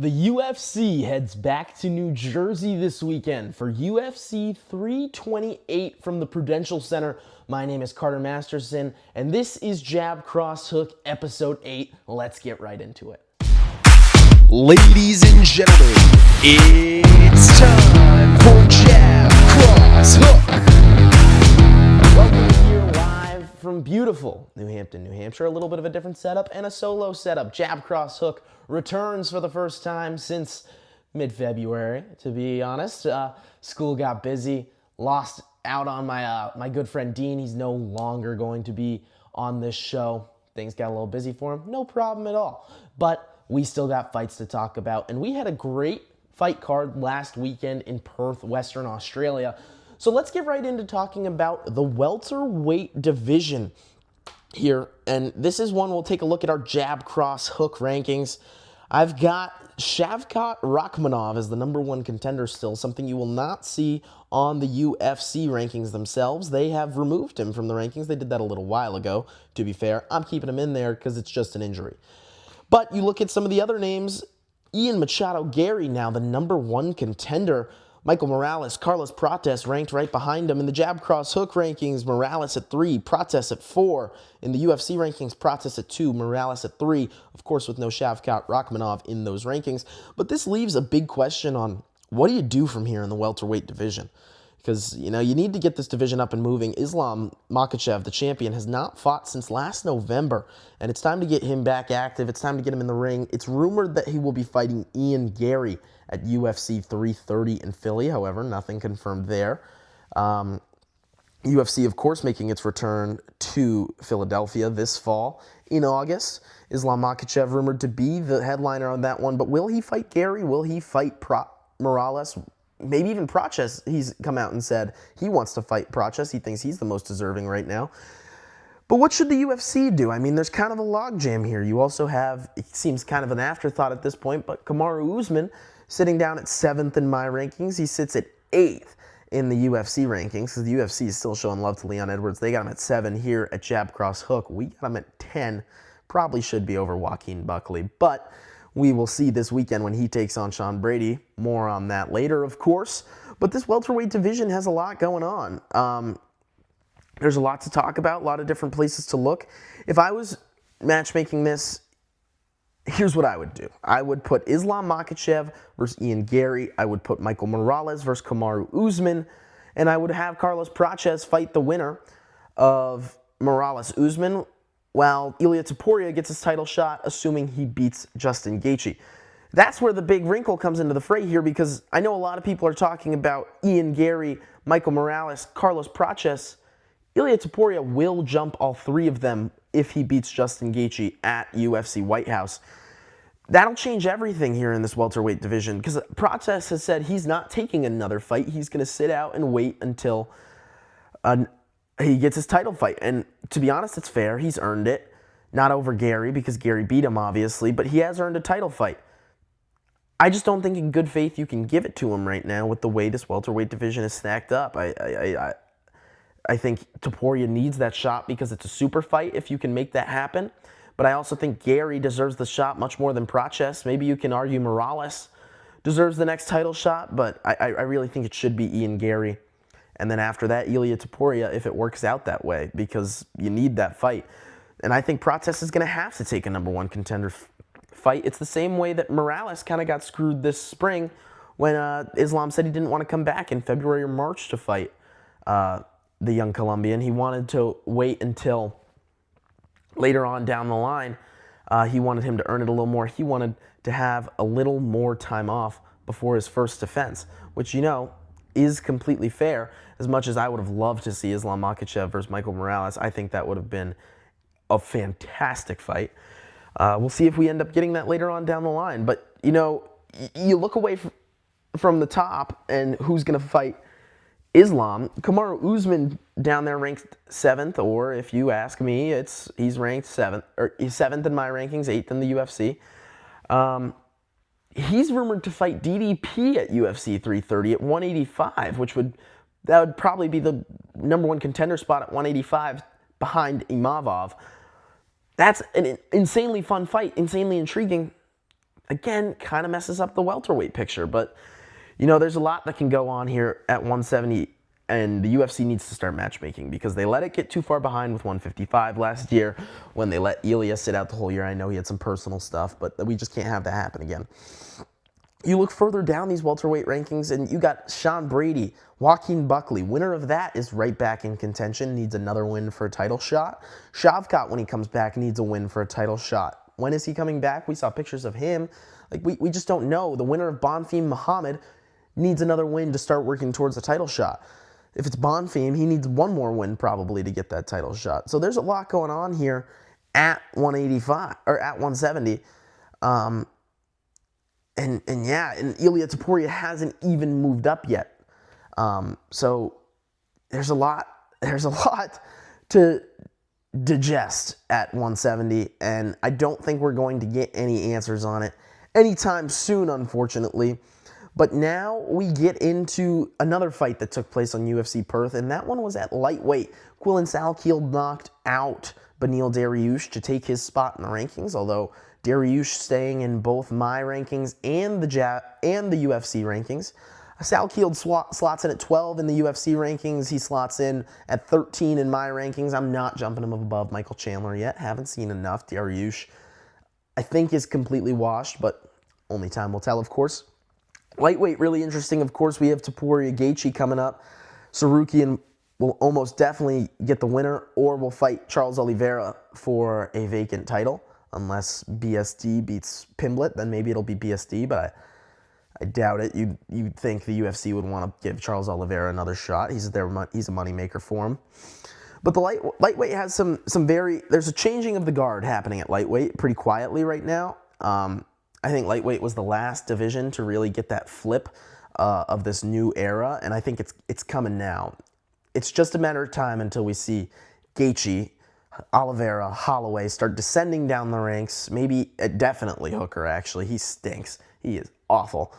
The UFC heads back to New Jersey this weekend for UFC 328 from the Prudential Center. My name is Carter Masterson, and this is Jab Cross Hook Episode 8. Let's get right into it. Ladies and gentlemen, it's time for Jab Cross Hook. Welcome here live from beautiful New Hampton, New Hampshire. A little bit of a different setup and a solo setup. Jab Cross Hook returns for the first time since mid-February, to be honest. School got busy, lost out on my good friend Dean. He's no longer going to be on this show. Things got a little busy for him. No problem at all. But we still got fights to talk about, and we had a great fight card last weekend in Perth, Western Australia. So let's get right into talking about the welterweight division here, and this is one we'll take a look at our Jab Cross Hook rankings. I've got Shavkat Rakhmonov as the number one contender still, something you will not see on the UFC rankings themselves. They have removed him from the rankings. They did that a little while ago, to be fair. I'm keeping him in there because it's just an injury. But you look at some of the other names, Ian Machado Gary now the number one contender. Michael Morales, Carlos Prates ranked right behind him in the Jab Cross Hook rankings. Morales at 3, Prates at 4. In the UFC rankings, Prates at 2, Morales at 3. Of course, with no Shavkat Rakhmonov in those rankings. But this leaves a big question on what do you do from here in the welterweight division? Because, you need to get this division up and moving. Islam Makhachev, the champion, has not fought since last November, and it's time to get him back active. It's time to get him in the ring. It's rumored that he will be fighting Ian Gary at UFC 330 in Philly. However, nothing confirmed there. UFC, of course, making its return to Philadelphia this fall in August. Islam Makhachev rumored to be the headliner on that one, but will he fight Gary? Will he fight Morales? Maybe even Prates. He's come out and said he wants to fight Prates. He thinks he's the most deserving right now. But what should the UFC do? I mean, there's kind of a logjam here. You also have, it seems kind of an afterthought at this point, but Kamaru Usman sitting down at 7th in my rankings. He sits at 8th in the UFC rankings. So the UFC is still showing love to Leon Edwards. They got him at 7 here at Jab Cross Hook. We got him at 10. Probably should be over Joaquin Buckley, but we will see this weekend when he takes on Sean Brady. More on that later, of course. But this welterweight division has a lot going on. There's a lot to talk about, a lot of different places to look. If I was matchmaking this, here's what I would do. I would put Islam Makhachev versus Ian Gary. I would put Michael Morales versus Kamaru Usman. And I would have Carlos Prates fight the winner of Morales-Usman, while Ilia Topuria gets his title shot, assuming he beats Justin Gaethje. That's where the big wrinkle comes into the fray here, because I know a lot of people are talking about Ian Gary, Michael Morales, Carlos Prates. Ilia Topuria will jump all three of them if he beats Justin Gaethje at UFC White House. That'll change everything here in this welterweight division, because Prates has said he's not taking another fight. He's going to sit out and wait until he gets his title fight. And to be honest, it's fair. He's earned it. Not over Gary, because Gary beat him, obviously, but he has earned a title fight. I just don't think in good faith you can give it to him right now with the way this welterweight division is stacked up. I think Topuria needs that shot because it's a super fight if you can make that happen. But I also think Gary deserves the shot much more than Prates. Maybe you can argue Morales deserves the next title shot, but I really think it should be Ian Gary. And then after that, Ilia Topuria, if it works out that way, because you need that fight. And I think Prates is going to have to take a number one contender fight. It's the same way that Morales kind of got screwed this spring when Islam said he didn't want to come back in February or March to fight the young Colombian. He wanted to wait until later on down the line. He wanted him to earn it a little more. He wanted to have a little more time off before his first defense, which, is completely fair. As much as I would have loved to see Islam Makhachev versus Michael Morales, I think that would have been a fantastic fight. We'll see if we end up getting that later on down the line. But, you look away from the top and who's going to fight Islam. Kamaru Usman down there ranked 7th, or if you ask me, he's ranked 7th, or he's 7th in my rankings, 8th in the UFC. He's rumored to fight DDP at UFC 330 at 185, that would probably be the number one contender spot at 185 behind Imavov. That's an insanely fun fight, insanely intriguing. again, kind of messes up the welterweight picture. But, you know, there's a lot that can go on here at 170, and the UFC needs to start matchmaking because they let it get too far behind with 155 last year when they let Ilya sit out the whole year. I know he had some personal stuff, but we just can't have that happen again. You look further down these welterweight rankings, and you got Sean Brady, Joaquin Buckley. Winner of that is right back in contention, needs another win for a title shot. Shavkat, when he comes back, needs a win for a title shot. When is he coming back? We saw pictures of him. Like, we just don't know. The winner of Bonfim Muhammad needs another win to start working towards a title shot. If it's Bonfim, he needs one more win probably to get that title shot. So there's a lot going on here at 185 or at 170. And Ilya Topuria hasn't even moved up yet. So there's a lot to digest at 170, and I don't think we're going to get any answers on it anytime soon, unfortunately. But now we get into another fight that took place on UFC Perth, and that one was at lightweight. Quillan Salkiel knocked out Beneil Dariush to take his spot in the rankings, although Dariush staying in both my rankings and the UFC rankings. Salkiel slots in at 12 in the UFC rankings. He slots in at 13 in my rankings. I'm not jumping him above Michael Chandler yet. Haven't seen enough. Dariush, I think, is completely washed, but only time will tell, of course. Lightweight, really interesting. Of course, we have Topuria Gaethje coming up. Sarukian will almost definitely get the winner or will fight Charles Oliveira for a vacant title. Unless BSD beats Pimblett, then maybe it'll be BSD, but I doubt it. You'd think the UFC would want to give Charles Oliveira another shot. He's a moneymaker for him. But the lightweight has there's a changing of the guard happening at lightweight pretty quietly right now. I think lightweight was the last division to really get that flip of this new era, and I think it's coming now. It's just a matter of time until we see Gaethje, Oliveira, Holloway start descending down the ranks. Maybe, definitely Hooker, actually. He stinks. He is awful.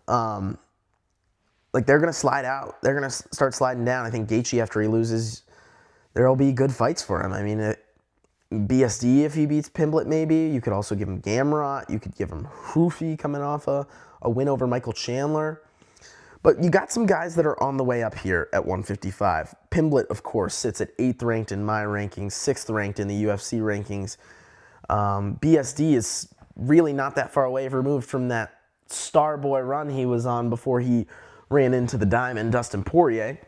They're going to slide out. They're going to start sliding down. I think Gaethje, after he loses, there will be good fights for him. I mean, BSD if he beats Pimblett, maybe. You could also give him Gamrot. You could give him Hoofy coming off a win over Michael Chandler. But you got some guys that are on the way up here at 155. Pimblett, of course, sits at 8th ranked in my rankings, 6th ranked in the UFC rankings. BSD is really not that far away, removed from that Starboy run he was on before he ran into the Diamond, Dustin Poirier.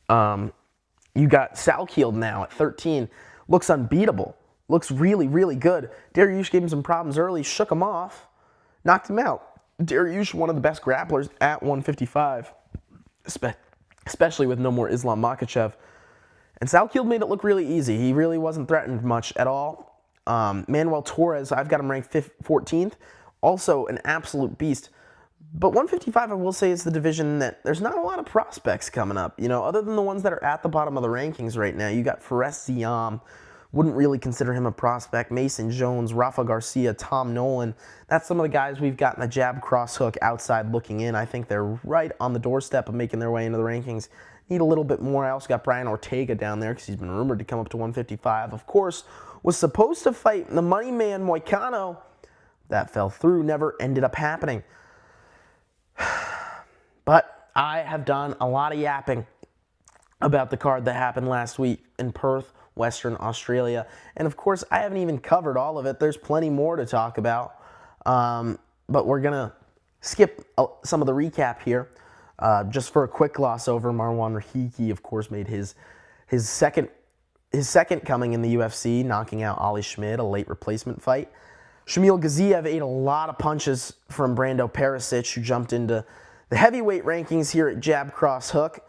You got Salkiel now at 13. Looks unbeatable. Looks really, really good. Dariush gave him some problems early, shook him off, knocked him out. Dariush, one of the best grapplers at 155, especially with no more Islam Makhachev. And Salkiel made it look really easy. He really wasn't threatened much at all. Manuel Torres, I've got him ranked 14th. Also an absolute beast. But 155, I will say, is the division that there's not a lot of prospects coming up. You know, other than the ones that are at the bottom of the rankings right now. You got Fares Ziam. Wouldn't really consider him a prospect. Mason Jones, Rafa Garcia, Tom Nolan. That's some of the guys we've got in the jab cross hook outside looking in. I think they're right on the doorstep of making their way into the rankings. Need a little bit more. I also got Brian Ortega down there because he's been rumored to come up to 155. Of course, was supposed to fight the money man Moicano. That fell through, never ended up happening. But I have done a lot of yapping about the card that happened last week in Perth, Western Australia. And of course, I haven't even covered all of it. There's plenty more to talk about. But we're going to skip some of the recap here. Just for a quick gloss over, Marwan Rahiki, of course, made his second coming in the UFC, knocking out Ali Schmid, a late replacement fight. Shamil Gaziev ate a lot of punches from Brando Perisic, who jumped into the heavyweight rankings here at Jab Cross Hook.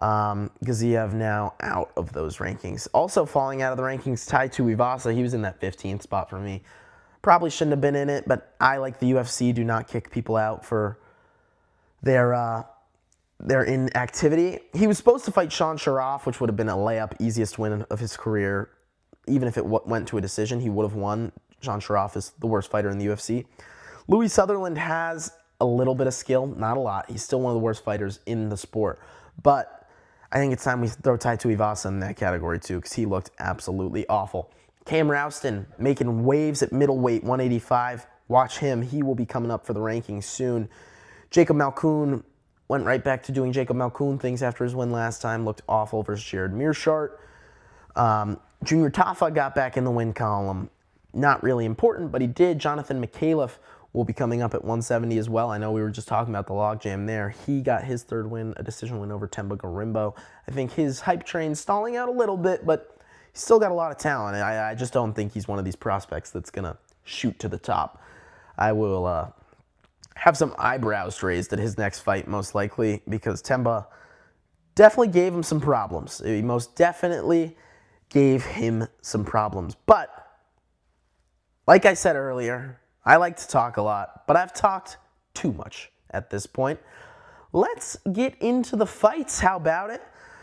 Gaziev now out of those rankings. Also falling out of the rankings, Tai Tuivasa. He was in that 15th spot for me. Probably shouldn't have been in it, but I, like the UFC, do not kick people out for their inactivity. He was supposed to fight Sean Sharaf, which would have been a layup, easiest win of his career. Even if it went to a decision, he would have won. Sean Sharaf is the worst fighter in the UFC. Louis Sutherland has a little bit of skill, not a lot. He's still one of the worst fighters in the sport. But I think it's time we throw Tai Tuivasa in that category too, because he looked absolutely awful. Cam Rouston making waves at middleweight, 185. watch him. He will be coming up for the rankings soon. Jacob Malkoun went right back to doing Jacob Malkoun things after his win last time. Looked awful versus Jared Mearshart. Junior Tafa got back in the win column. Not really important, but he did. Jonathan McAuliffe will be coming up at 170 as well. I know we were just talking about the logjam there. He got his third win, a decision win over Temba Garimbo. I think his hype train's stalling out a little bit, but he's still got a lot of talent. I just don't think he's one of these prospects that's going to shoot to the top. I will have some eyebrows raised at his next fight, most likely, because Temba definitely gave him some problems. He most definitely gave him some problems. But, like I said earlier, I like to talk a lot, but I've talked too much at this point. Let's get into the fights. How about it?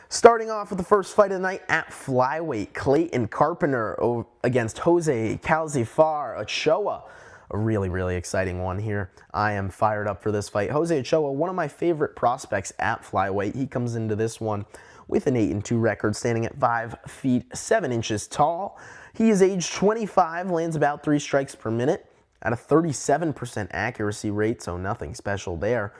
Starting off with the first fight of the night at flyweight, Clayton Carpenter against Jose Calzifar Ochoa. A really, really exciting one here. I am fired up for this fight. Jose Ochoa, one of my favorite prospects at flyweight. He comes into this one with an 8-2 record, standing at 5 feet 7 inches tall. He is age 25, lands about 3 strikes per minute at a 37% accuracy rate, so nothing special there.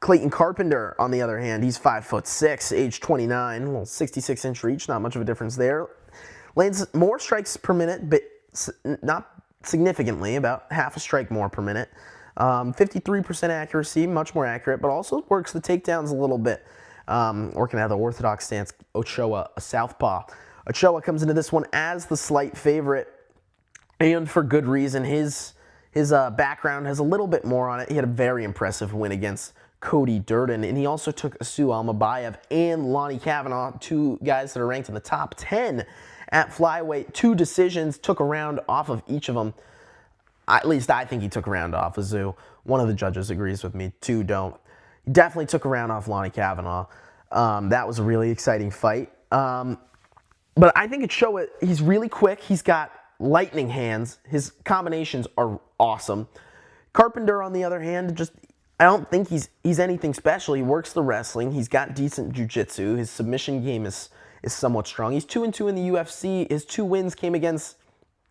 Clayton Carpenter, on the other hand, he's 5'6", age 29, a little 66-inch reach, not much of a difference there. Lands more strikes per minute, but not significantly, about half a strike more per minute. 53% accuracy, much more accurate, but also works the takedowns a little bit. Working out of the orthodox stance, Ochoa, a southpaw. Ochoa comes into this one as the slight favorite, and for good reason. His background has a little bit more on it. He had a very impressive win against Cody Durden, and he also took Asu Almabayev and Lonnie Kavanaugh, 2 guys that are ranked in the top 10 at flyweight. 2 decisions, took a round off of each of them. At least I think he took a round off Azu. One of the judges agrees with me, 2 don't. He definitely took a round off Lonnie Kavanaugh. That was a really exciting fight. But I think Ochoa, he's really quick. He's got lightning hands. His combinations are awesome. Carpenter, on the other hand, I don't think he's anything special. He works the wrestling. He's got decent jiu-jitsu. His submission game is somewhat strong. He's 2-2 in the UFC. His 2 wins came against,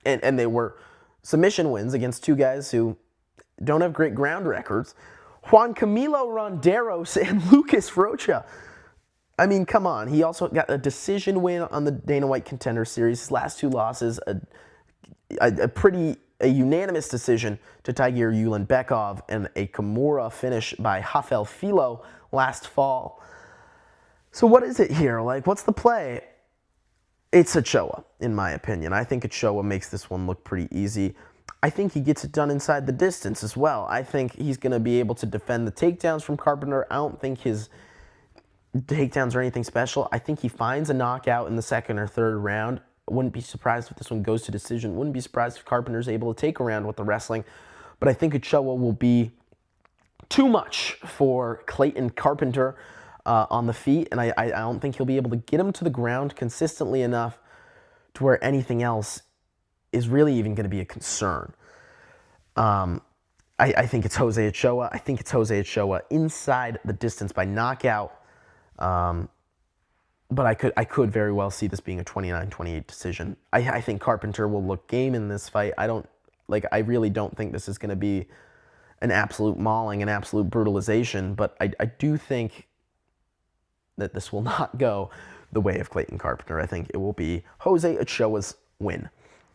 and they were submission wins against 2 guys who don't have great ground records. Juan Camilo Ronderos and Lucas Rocha. I mean, come on. He also got a decision win on the Dana White Contender Series. His last 2 losses, a unanimous decision to Tiger Ulanbekov and a Kimura finish by Rafael Filo last fall. So what is it here? What's the play? It's Ochoa, in my opinion. I think Ochoa makes this one look pretty easy. I think he gets it done inside the distance as well. I think he's going to be able to defend the takedowns from Carpenter. I don't think his takedowns are anything special. I think he finds a knockout in the 2nd or 3rd round. Wouldn't be surprised if this one goes to decision. Wouldn't be surprised if Carpenter's able to take a round with the wrestling. But I think Ochoa will be too much for Clayton Carpenter on the feet. And I don't think he'll be able to get him to the ground consistently enough to where anything else is really even going to be a concern. I think it's Jose Ochoa. I think it's Jose Ochoa inside the distance by knockout. But I could very well see this being a 29-28 decision. I think Carpenter will look game in this fight. I really don't think this is going to be an absolute mauling, an absolute brutalization, but I do think that this will not go the way of Clayton Carpenter. I think it will be Jose Ochoa's win.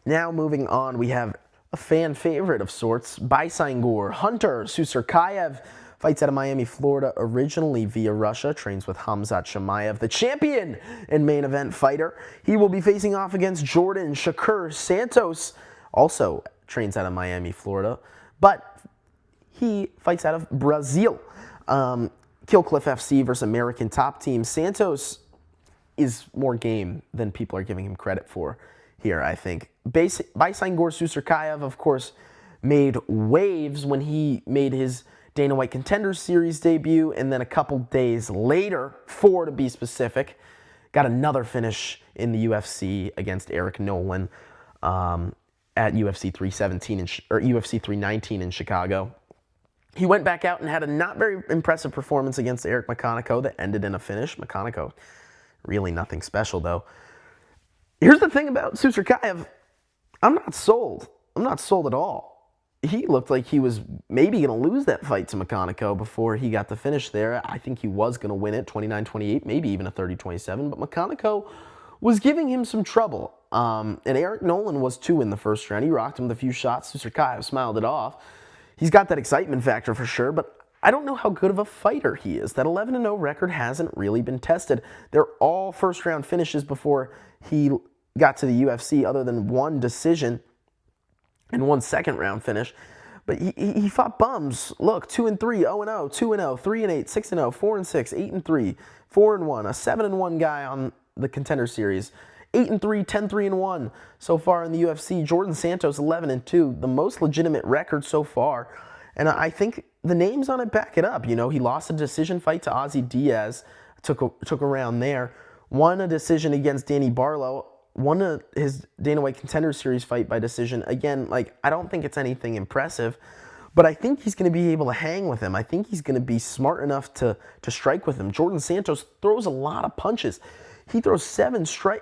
Now moving on, we have a fan favorite of sorts, Baisangur Hunter Susurkayev. Fights out of Miami, Florida, originally via Russia, trains with Hamzat Shamayev, the champion and main event fighter. He will be facing off against Jordan Shakur Santos, also trains out of Miami, Florida, but he fights out of Brazil. Killcliff FC versus American Top Team. Santos is more game than people are giving him credit for here, I think. Baisangur Susurkayev, of course, made waves when he made his Dana White Contender Series debut, and then a couple days later, 4 to be specific, got another finish in the UFC against Eric Nolan at UFC 317 or UFC 319 in Chicago. He went back out and had a not very impressive performance against Eric McConaughey that ended in a finish. McConaughey, really nothing special though. Here's the thing about Susurkayev. I'm not sold. I'm not sold at all. He looked like he was maybe going to lose that fight to McConaughey before he got the finish there. I think he was going to win it 29-28, maybe even a 30-27, but McConaughey was giving him some trouble. And Eric Nolan was too in the first round. He rocked him with a few shots. Susurkayev smiled it off. He's got that excitement factor for sure, but I don't know how good of a fighter he is. That 11-0 record hasn't really been tested. They're all first-round finishes before he got to the UFC, other than one decision and one second-round finish. But he fought bums. Look, 2-3, 0-0, 2-0, 3-8, 6-0, 4-6, 8-3, 4-1, a 7-1 guy on the Contender Series. 8-3, 10-3-1 so far in the UFC. Jordan Santos 11-2, the most legitimate record so far. And I think the names on it back it up. You know, he lost a decision fight to Ozzy Diaz, took a round there. Won a decision against Danny Barlow. Won his Dana White Contender Series fight by decision. Again, like, I don't think it's anything impressive, but I think he's going to be able to hang with him. I think he's going to be smart enough to strike with him. Jordan Santos throws a lot of punches. He throws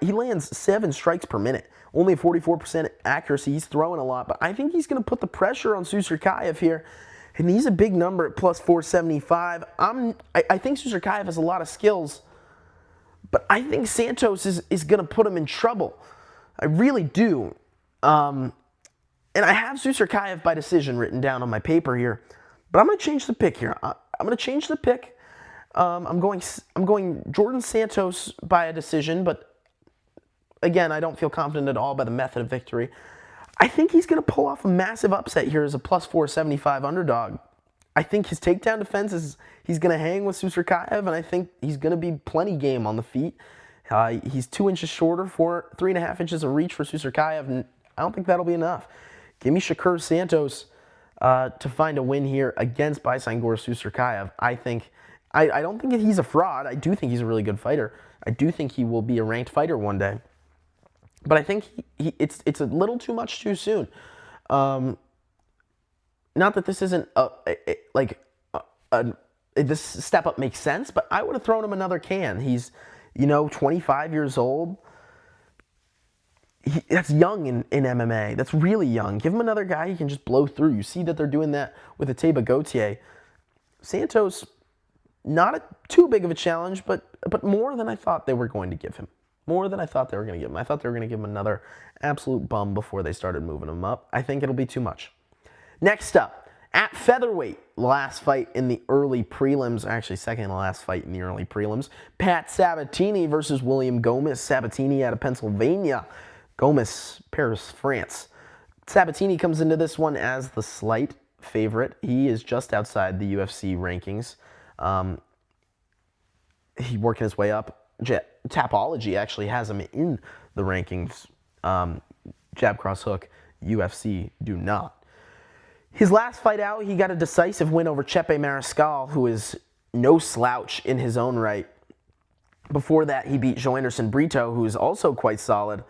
he lands 7 strikes per minute. Only 44% accuracy. He's throwing a lot, but I think he's going to put the pressure on Susurkayev here, and he's a big number at plus 475. I think Susurkayev has a lot of skills, but I think Santos is going to put him in trouble. I really do. And I have Susurkayev by decision written down on my paper here, but I'm going to change the pick here. I'm going to change the pick. I'm going Jordan Santos by a decision, but again, I don't feel confident at all by the method of victory. I think he's going to pull off a massive upset here as a plus 475 underdog. I think his takedown defense he's going to hang with Susurkayev, and I think he's going to be plenty game on the feet. He's 2 inches shorter, 3.5 inches of reach for Susurkayev, and I don't think that'll be enough. Give me Shakur Santos to find a win here against Baisangor Susurkayev. I don't think he's a fraud. I do think he's a really good fighter. I do think he will be a ranked fighter one day. But I think it's a little too much too soon. Not that this isn't this step up makes sense, but I would have thrown him another can. He's 25 years old. That's young in MMA. That's really young. Give him another guy he can just blow through. You see that they're doing that with Ateba Gautier. Santos, not too big of a challenge, but more than I thought they were going to give him. More than I thought they were going to give him. I thought they were going to give him another absolute bum before they started moving him up. I think it'll be too much. Next up, at featherweight, last fight in the early prelims, actually second to last fight in the early prelims, Pat Sabatini versus William Gomez. Sabatini out of Pennsylvania, Gomez, Paris, France. Sabatini comes into this one as the slight favorite. He is just outside the UFC rankings. He's working his way up. Tapology actually has him in the rankings. Jab, cross, hook, UFC do not. His last fight out, he got a decisive win over Chepe Mariscal, who is no slouch in his own right. Before that, he beat Joanderson Brito, who is also quite solid.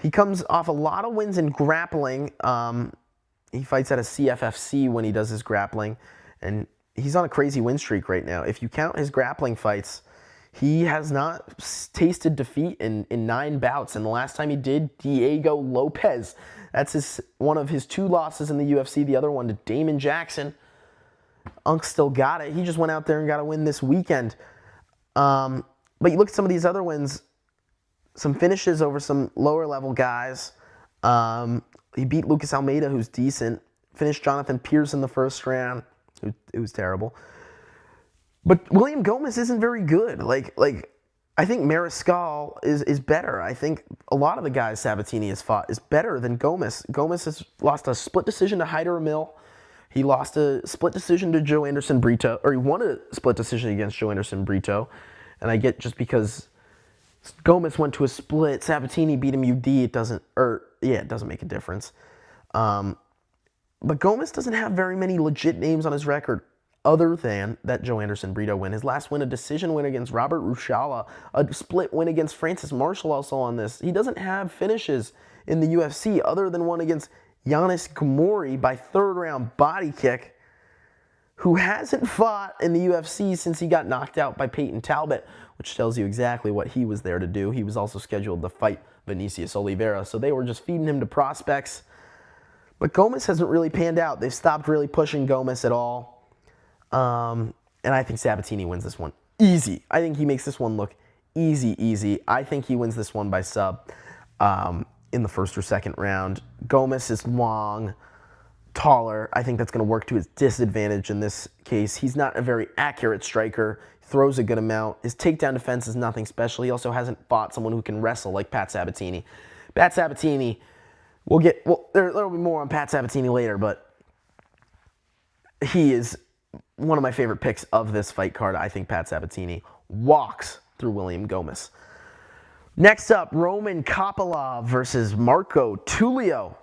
He comes off a lot of wins in grappling. He fights at a CFFC when he does his grappling, and he's on a crazy win streak right now. If you count his grappling fights, he has not tasted defeat in 9 bouts, and the last time he did, Diego Lopez. That's one of his 2 losses in the UFC, the other one to Damon Jackson. Unk still got it. He just went out there and got a win this weekend. But you look at some of these other wins, some finishes over some lower-level guys. He beat Lucas Almeida, who's decent. Finished Jonathan Pierce in the first round. It was terrible. But William Gomez isn't very good. I think Mariscal is better. I think a lot of the guys Sabatini has fought is better than Gomez. Gomez has lost a split decision to Hyder Emil. He lost a split decision to Joanderson Brito, or he won a split decision against Joanderson Brito. And I get just because Gomez went to a split, Sabatini beat him UD, it doesn't make a difference. But Gomez doesn't have very many legit names on his record other than that Joanderson Brito win. His last win, a decision win against Robert Rushala, a split win against Francis Marshall also on this. He doesn't have finishes in the UFC other than one against Giannis Gamori by 3rd round body kick, who hasn't fought in the UFC since he got knocked out by Peyton Talbot, which tells you exactly what he was there to do. He was also scheduled to fight Vinicius Oliveira. So they were just feeding him to prospects. But Gomez hasn't really panned out. They've stopped really pushing Gomez at all. And I think Sabatini wins this one easy. I think he makes this one look easy. I think he wins this one by sub in the first or second round. Gomez is long, taller. I think that's going to work to his disadvantage in this case. He's not a very accurate striker. Throws a good amount. His takedown defense is nothing special. He also hasn't fought someone who can wrestle like Pat Sabatini. Pat Sabatini, there'll be more on Pat Sabatini later, but he is one of my favorite picks of this fight card. I think Pat Sabatini walks through William Gomez. Next up, Roman Kopylov versus Marco Tulio.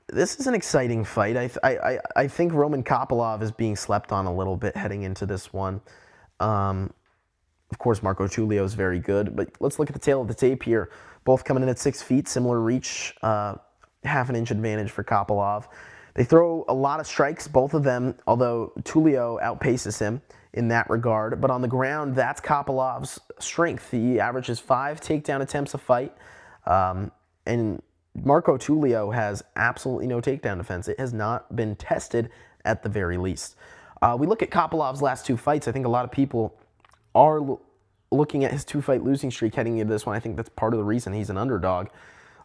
This is an exciting fight. I think Roman Kopylov is being slept on a little bit heading into this one. Of course, Marco Tulio is very good, but let's look at the tail of the tape here. Both coming in at 6 feet, similar reach, half an inch advantage for Kopylov. They throw a lot of strikes, both of them, although Tulio outpaces him in that regard. But on the ground, that's Kopylov's strength. He averages 5 takedown attempts a fight, and Marco Tulio has absolutely no takedown defense. It has not been tested at the very least. We look at Kopylov's last 2 fights. I think a lot of people are looking at his 2-fight losing streak heading into this one. I think that's part of the reason he's an underdog.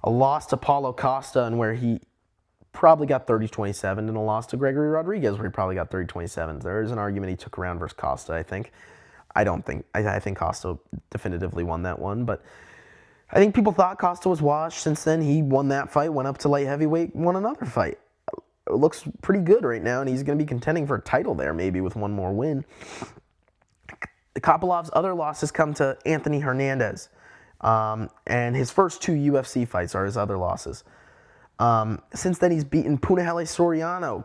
A loss to Paulo Costa, and where he probably got 30-27, and a loss to Gregory Rodriguez, where he probably got 30-27. There is an argument he took around versus Costa, I think. I think Costa definitively won that one, but I think people thought Costa was washed. Since then, he won that fight, went up to light heavyweight, won another fight. It looks pretty good right now, and he's going to be contending for a title there, maybe with one more win. Kopylov's other losses come to Anthony Hernandez, and his first 2 UFC fights are his other losses. Since then, he's beaten Punahele Soriano,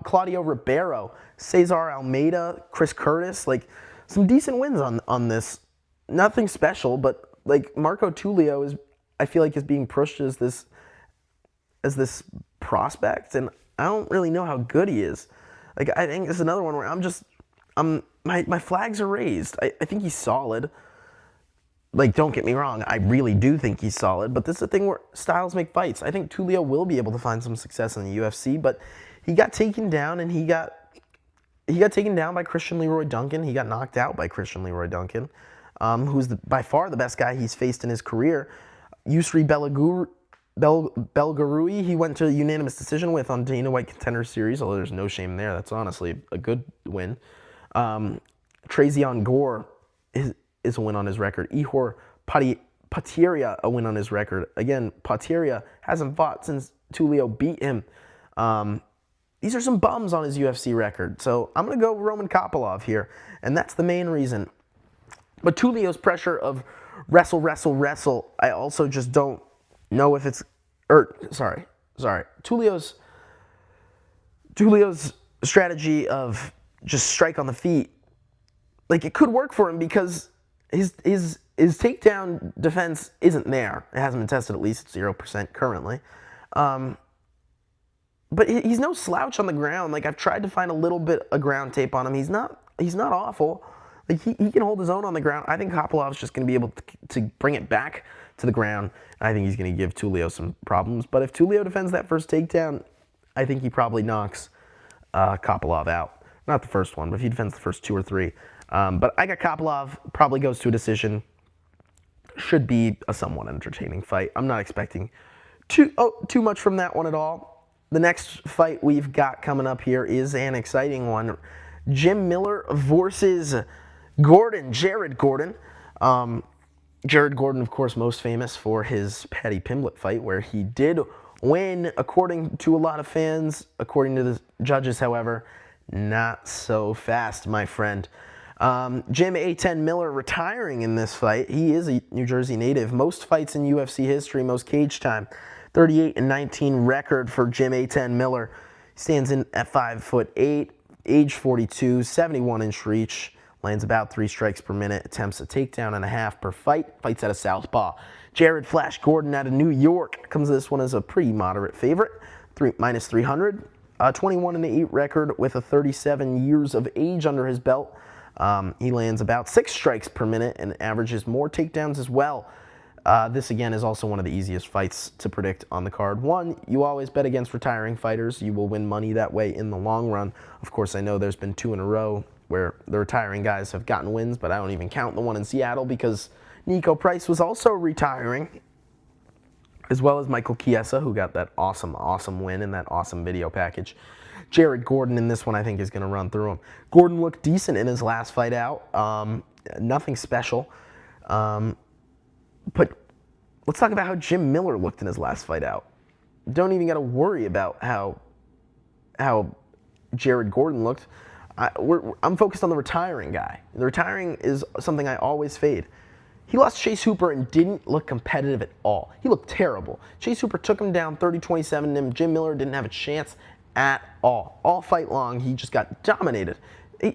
Claudio Ribeiro, Cesar Almeida, Chris Curtis. Like, some decent wins on this. Nothing special, but like Marco Tulio I feel like is being pushed as this prospect, and I don't really know how good he is. Like, I think it's another one where my flags are raised. I think he's solid. Like, don't get me wrong, I really do think he's solid, but this is a thing where styles make fights. I think Tulio will be able to find some success in the UFC, but he got taken down, and he got taken down by Christian Leroy Duncan. He got knocked out by Christian Leroy Duncan, who's by far the best guy he's faced in his career. Yusri Belgarui, he went to a unanimous decision with on Dana White Contender Series, although there's no shame there. That's honestly a good win. Trazion Gore is a win on his record. Ihor Patiria, a win on his record. Again, Patiria hasn't fought since Tulio beat him. These are some bums on his UFC record. So I'm going to go Roman Kopylov here, and that's the main reason. But Tulio's pressure of wrestle, I also just don't know if it's... Tulio's strategy of just strike on the feet, like, it could work for him because his takedown defense isn't there. It hasn't been tested, at least. It's 0% currently. But he's no slouch on the ground. Like, I've tried to find a little bit of ground tape on him. He's not awful. Like, he can hold his own on the ground. I think Kopylov's just going to be able to bring it back to the ground. I think he's going to give Tulio some problems. But if Tulio defends that first takedown, I think he probably knocks Kopylov out. Not the first one, but if he defends the first 2 or 3. But I got Kopylov, probably goes to a decision. Should be a somewhat entertaining fight. I'm not expecting too much from that one at all. The next fight we've got coming up here is an exciting one. Jim Miller versus Jared Gordon. Jared Gordon, of course, most famous for his Paddy Pimblett fight, where he did win, according to a lot of fans. According to the judges, however, not so fast, my friend. Jim A10 Miller retiring in this fight. He is a New Jersey native. Most fights in UFC history, most cage time. 38-19 record for Jim A10 Miller. Stands in at 5'8", age 42, 71-inch reach. Lands about 3 strikes per minute. Attempts a takedown and a half per fight. Fights out of southpaw. Jared Flash Gordon out of New York comes to this one as a pretty moderate favorite. Minus 300. 21-8 record with a 37 years of age under his belt. He lands about 6 strikes per minute and averages more takedowns as well. This, again, is also one of the easiest fights to predict on the card. One, you always bet against retiring fighters. You will win money that way in the long run. Of course, I know there's been 2 in a row where the retiring guys have gotten wins, but I don't even count the one in Seattle because Nico Price was also retiring, as well as Michael Chiesa, who got that awesome win in that awesome video package. Jared Gordon in this one, I think, is going to run through him. Gordon looked decent in his last fight out. Nothing special. But let's talk about how Jim Miller looked in his last fight out. Don't even got to worry about how Jared Gordon looked. I'm focused on the retiring guy. The retiring is something I always fade. He lost Chase Hooper and didn't look competitive at all. He looked terrible. Chase Hooper took him down 30-27, and Jim Miller didn't have a chance at all. All fight long, he just got dominated.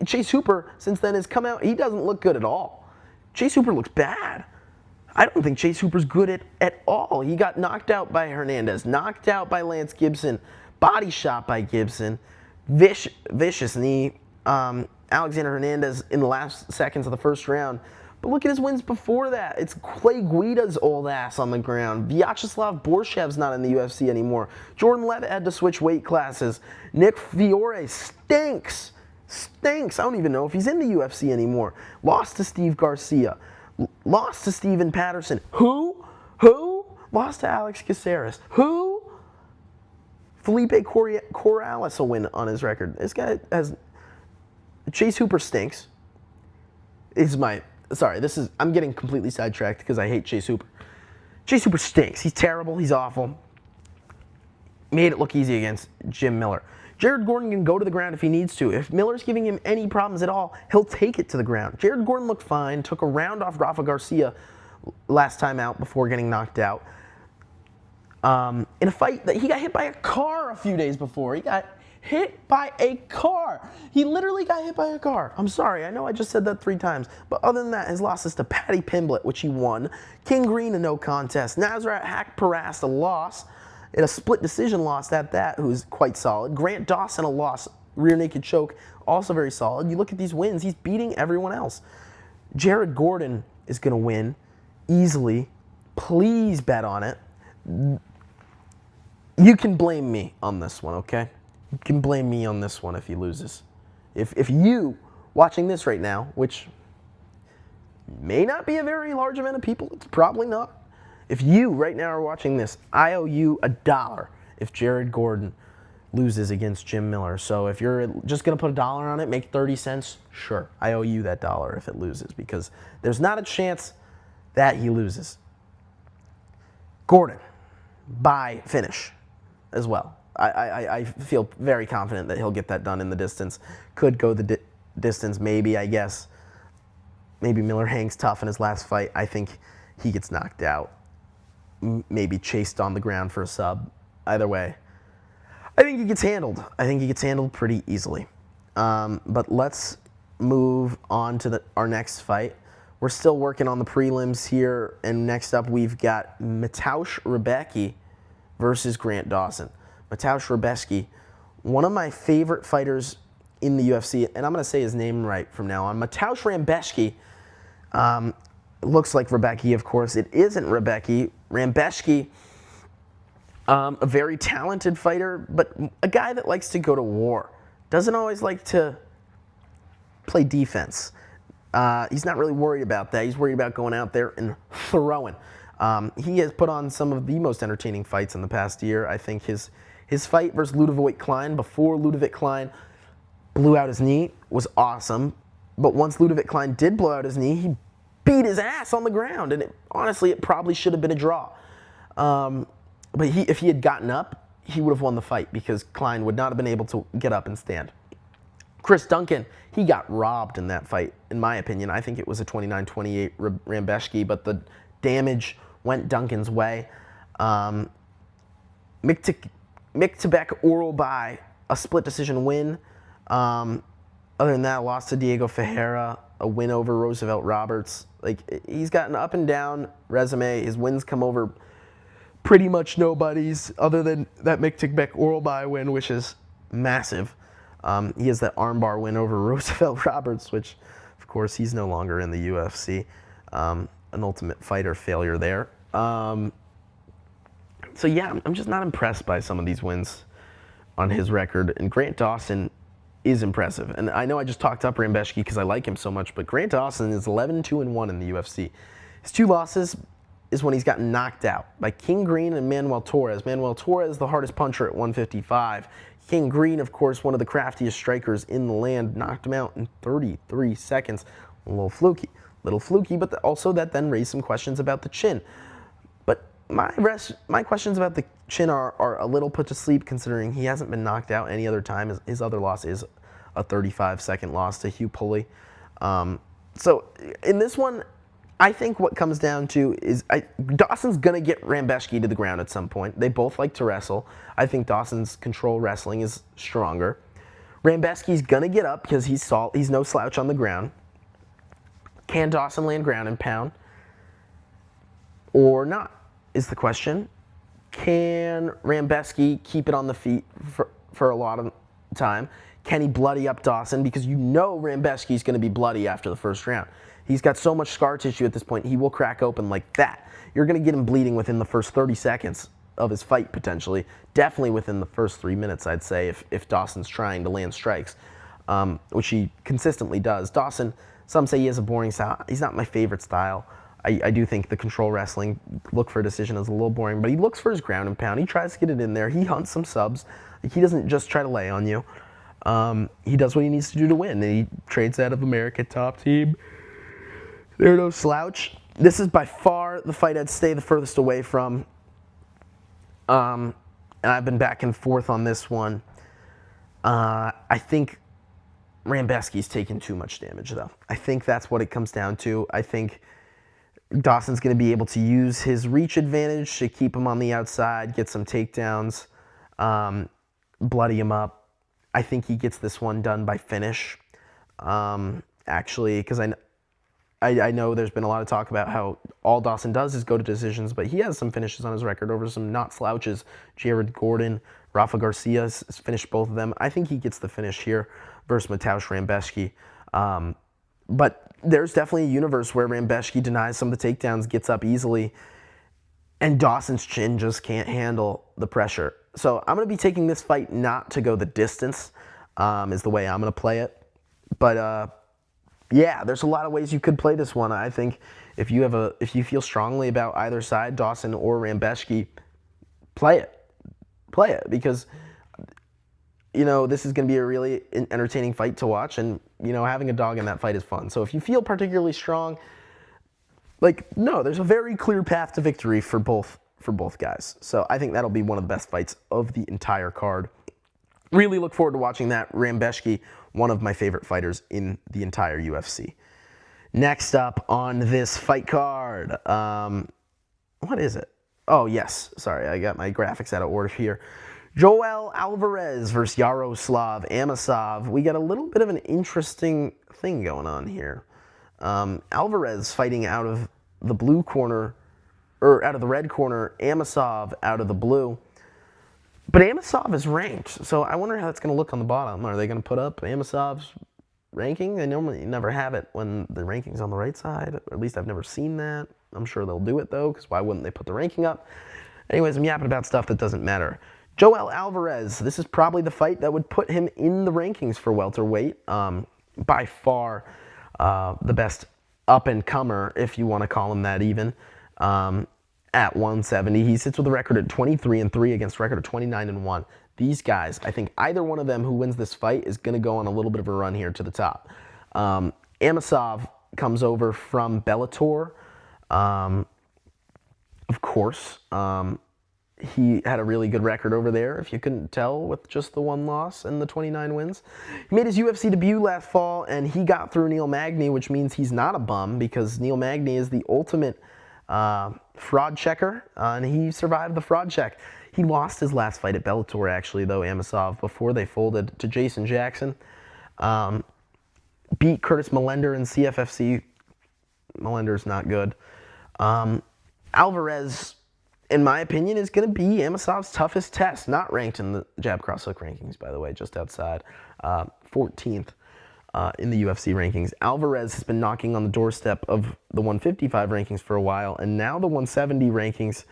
Chase Hooper, since then, has come out. He doesn't look good at all. Chase Hooper looks bad. I don't think Chase Hooper's good at all. He got knocked out by Hernandez, knocked out by Lance Gibson, body shot by Gibson, vicious knee. Alexander Hernandez in the last seconds of the first round. But look at his wins before that. It's Clay Guida's old ass on the ground. Vyacheslav Borshev's not in the UFC anymore. Jordan Levitt had to switch weight classes. Nick Fiore stinks. I don't even know if he's in the UFC anymore. Lost to Steve Garcia. Lost to Steven Patterson. Who? Lost to Alex Caceres. Who? Felipe Corrales a win on his record. This guy has... Chase Hooper stinks. I'm getting completely sidetracked because I hate Chase Hooper. Chase Hooper stinks. He's terrible. He's awful. Made it look easy against Jim Miller. Jared Gordon can go to the ground if he needs to. If Miller's giving him any problems at all, he'll take it to the ground. Jared Gordon looked fine, took a round off Rafa Garcia last time out before getting knocked out. In a fight that he got hit by a car a few days before. He got hit by a car. He literally got hit by a car. I'm sorry, I know I just said that 3 times. But other than that, his losses to Paddy Pimblett, which he won. King Green, a no contest. Nasrat Haqparast, a loss. In a split decision loss at that, who's quite solid. Grant Dawson, a loss. Rear naked choke, also very solid. You look at these wins, he's beating everyone else. Jared Gordon is going to win easily. Please bet on it. You can blame me on this one, okay? You can blame me on this one if he loses. If you, watching this right now, which may not be a very large amount of people, it's probably not. If you right now are watching this, I owe you $1 if Jared Gordon loses against Jim Miller. So if you're just going to put $1 on it, make 30 cents, sure. I owe you that $1 if it loses because there's not a chance that he loses. Gordon, by finish as well. I feel very confident that he'll get that done in the distance. Could go the distance, maybe, I guess. Maybe Miller hangs tough in his last fight. I think he gets knocked out. Maybe chased on the ground for a sub. Either way, I think he gets handled. I think he gets handled pretty easily. But let's move on to our next fight. We're still working on the prelims here, and next up we've got Mateusz Rebecki versus Grant Dawson. Mateusz Rebecki, one of my favorite fighters in the UFC, and I'm going to say his name right from now on. Mateusz Rambecki. Looks like Rebecki, of course. It isn't Rebecki. Rambecki, a very talented fighter, but a guy that likes to go to war. Doesn't always like to play defense. He's not really worried about that. He's worried about going out there and throwing. He has put on some of the most entertaining fights in the past year. I think his fight versus Ludovic Klein, before Ludovic Klein blew out his knee, was awesome. But once Ludovic Klein did blow out his knee, he beat his ass on the ground, and honestly, it probably should have been a draw. But if he had gotten up, he would have won the fight because Klein would not have been able to get up and stand. Chris Duncan, he got robbed in that fight, in my opinion. I think it was a 29-28 Rambecki, but the damage went Duncan's way. Mictebek Oral by a split decision win. Other than that, lost to Diego Ferreira, a win over Roosevelt Roberts. He's got an up and down resume. His wins come over pretty much nobody's, other than that Mictebek Oral by win, which is massive. He has that armbar win over Roosevelt Roberts, which, of course, he's no longer in the UFC. An Ultimate Fighter failure there. So yeah, I'm just not impressed by some of these wins on his record. And Grant Dawson is impressive. And I know I just talked up Rambeshki because I like him so much, but Grant Dawson is 11-2-1 in the UFC. His 2 losses is when he's gotten knocked out by King Green and Manuel Torres. Manuel Torres, the hardest puncher at 155. King Green, of course, one of the craftiest strikers in the land, knocked him out in 33 seconds. A little fluky, but also that then raised some questions about the chin. But my questions about the chin are a little put to sleep considering he hasn't been knocked out any other time. His other loss is a 35-second loss to Hugh Pulley. So in this one, I think what comes down to is Dawson's going to get Rambeshki to the ground at some point. They both like to wrestle. I think Dawson's control wrestling is stronger. Rambeshki's going to get up because he's no slouch on the ground. Can Dawson land ground and pound or not is the question. Can Rambeshki keep it on the feet for a lot of time? Can he bloody up Dawson? Because you know Rambeshki's going to be bloody after the first round. He's got so much scar tissue at this point, he will crack open like that. You're going to get him bleeding within the first 30 seconds of his fight, potentially. Definitely within the first 3 minutes, I'd say, if Dawson's trying to land strikes, which he consistently does. Dawson, some say he has a boring style. He's not my favorite style. I do think the control wrestling, look for a decision, is a little boring, but he looks for his ground and pound. He tries to get it in there. He hunts some subs. He doesn't just try to lay on you. He does what he needs to do to win, and he trades out of America top team. They're no slouch. This is by far the fight I'd stay the furthest away from. And I've been back and forth on this one. I think Rambeshki's taken too much damage, though. I think that's what it comes down to. I think Dawson's going to be able to use his reach advantage to keep him on the outside, get some takedowns, bloody him up. I think he gets this one done by finish, actually, because I know there's been a lot of talk about how all Dawson does is go to decisions, but he has some finishes on his record over some not slouches. Jared Gordon, Rafa Garcia has finished both of them. I think he gets the finish here versus Mateusz Rambeshki. But there's definitely a universe where Rambeshki denies some of the takedowns, gets up easily, and Dawson's chin just can't handle the pressure. So I'm going to be taking this fight not to go the distance, is the way I'm going to play it. But yeah, there's a lot of ways you could play this one. I think if you feel strongly about either side, Dawson or Rambeshki, play it because this is going to be a really entertaining fight to watch, and having a dog in that fight is fun. So if you feel particularly strong, there's a very clear path to victory for both guys. So I think that'll be one of the best fights of the entire card. Really look forward to watching that. Rambeshki, one of my favorite fighters in the entire UFC. Next up on this fight card, what is it? Oh, yes. Sorry, I got my graphics out of order here. Joel Alvarez versus Yaroslav Amosov. We got a little bit of an interesting thing going on here. Alvarez fighting out of the blue corner, or out of the red corner, Amosov out of the blue. But Amosov is ranked, so I wonder how that's going to look on the bottom. Are they going to put up Amosov's ranking? They normally never have it when the ranking's on the right side. Or at least I've never seen that. I'm sure they'll do it, though, because why wouldn't they put the ranking up? Anyways, I'm yapping about stuff that doesn't matter. Joel Alvarez, this is probably the fight that would put him in the rankings for welterweight. By far the best up-and-comer, if you want to call him that even. At 170. He sits with a record at 23-3 against a record of 29-1. These guys, I think either one of them who wins this fight is going to go on a little bit of a run here to the top. Amosov comes over from Bellator. Of course, he had a really good record over there, if you couldn't tell, with just the one loss and the 29 wins. He made his UFC debut last fall, and he got through Neil Magny, which means he's not a bum, because Neil Magny is the ultimate fraud checker, and he survived the fraud check. He lost his last fight at Bellator, actually, though, Amosov, before they folded, to Jason Jackson. Beat Curtis Melender in CFFC. Melender's not good. Alvarez, in my opinion, is going to be Amosov's toughest test. Not ranked in the jab cross hook rankings, by the way, just outside. 14th. in the UFC rankings. Alvarez has been knocking on the doorstep of the 155 rankings for a while, and now the 170 rankings.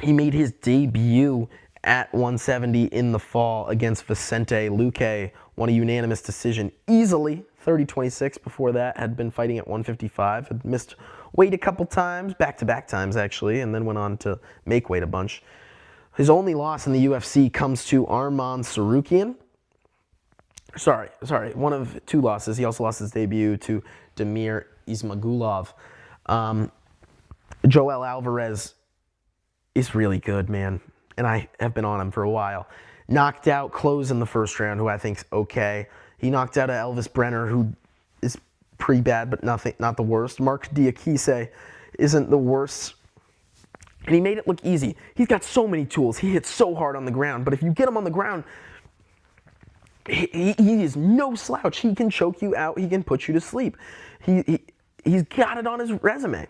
He made his debut at 170 in the fall against Vicente Luque, won a unanimous decision easily, 30-26. Before that, had been fighting at 155, had missed weight a couple times, back-to-back times actually, and then went on to make weight a bunch. His only loss in the UFC comes to Arman Sarukian. Sorry, one of two losses. He also lost his debut to Damir Ismagulov. Joel Alvarez is really good, man, and I have been on him for a while. Knocked out Close in the first round, who I think's okay. He knocked out Elvis Brenner, who is pretty bad, but not the worst. Mark Diakise isn't the worst, and he made it look easy. He's got so many tools. He hits so hard on the ground, but if you get him on the ground, he is no slouch. He can choke you out. He can put you to sleep. He's got it on his resume.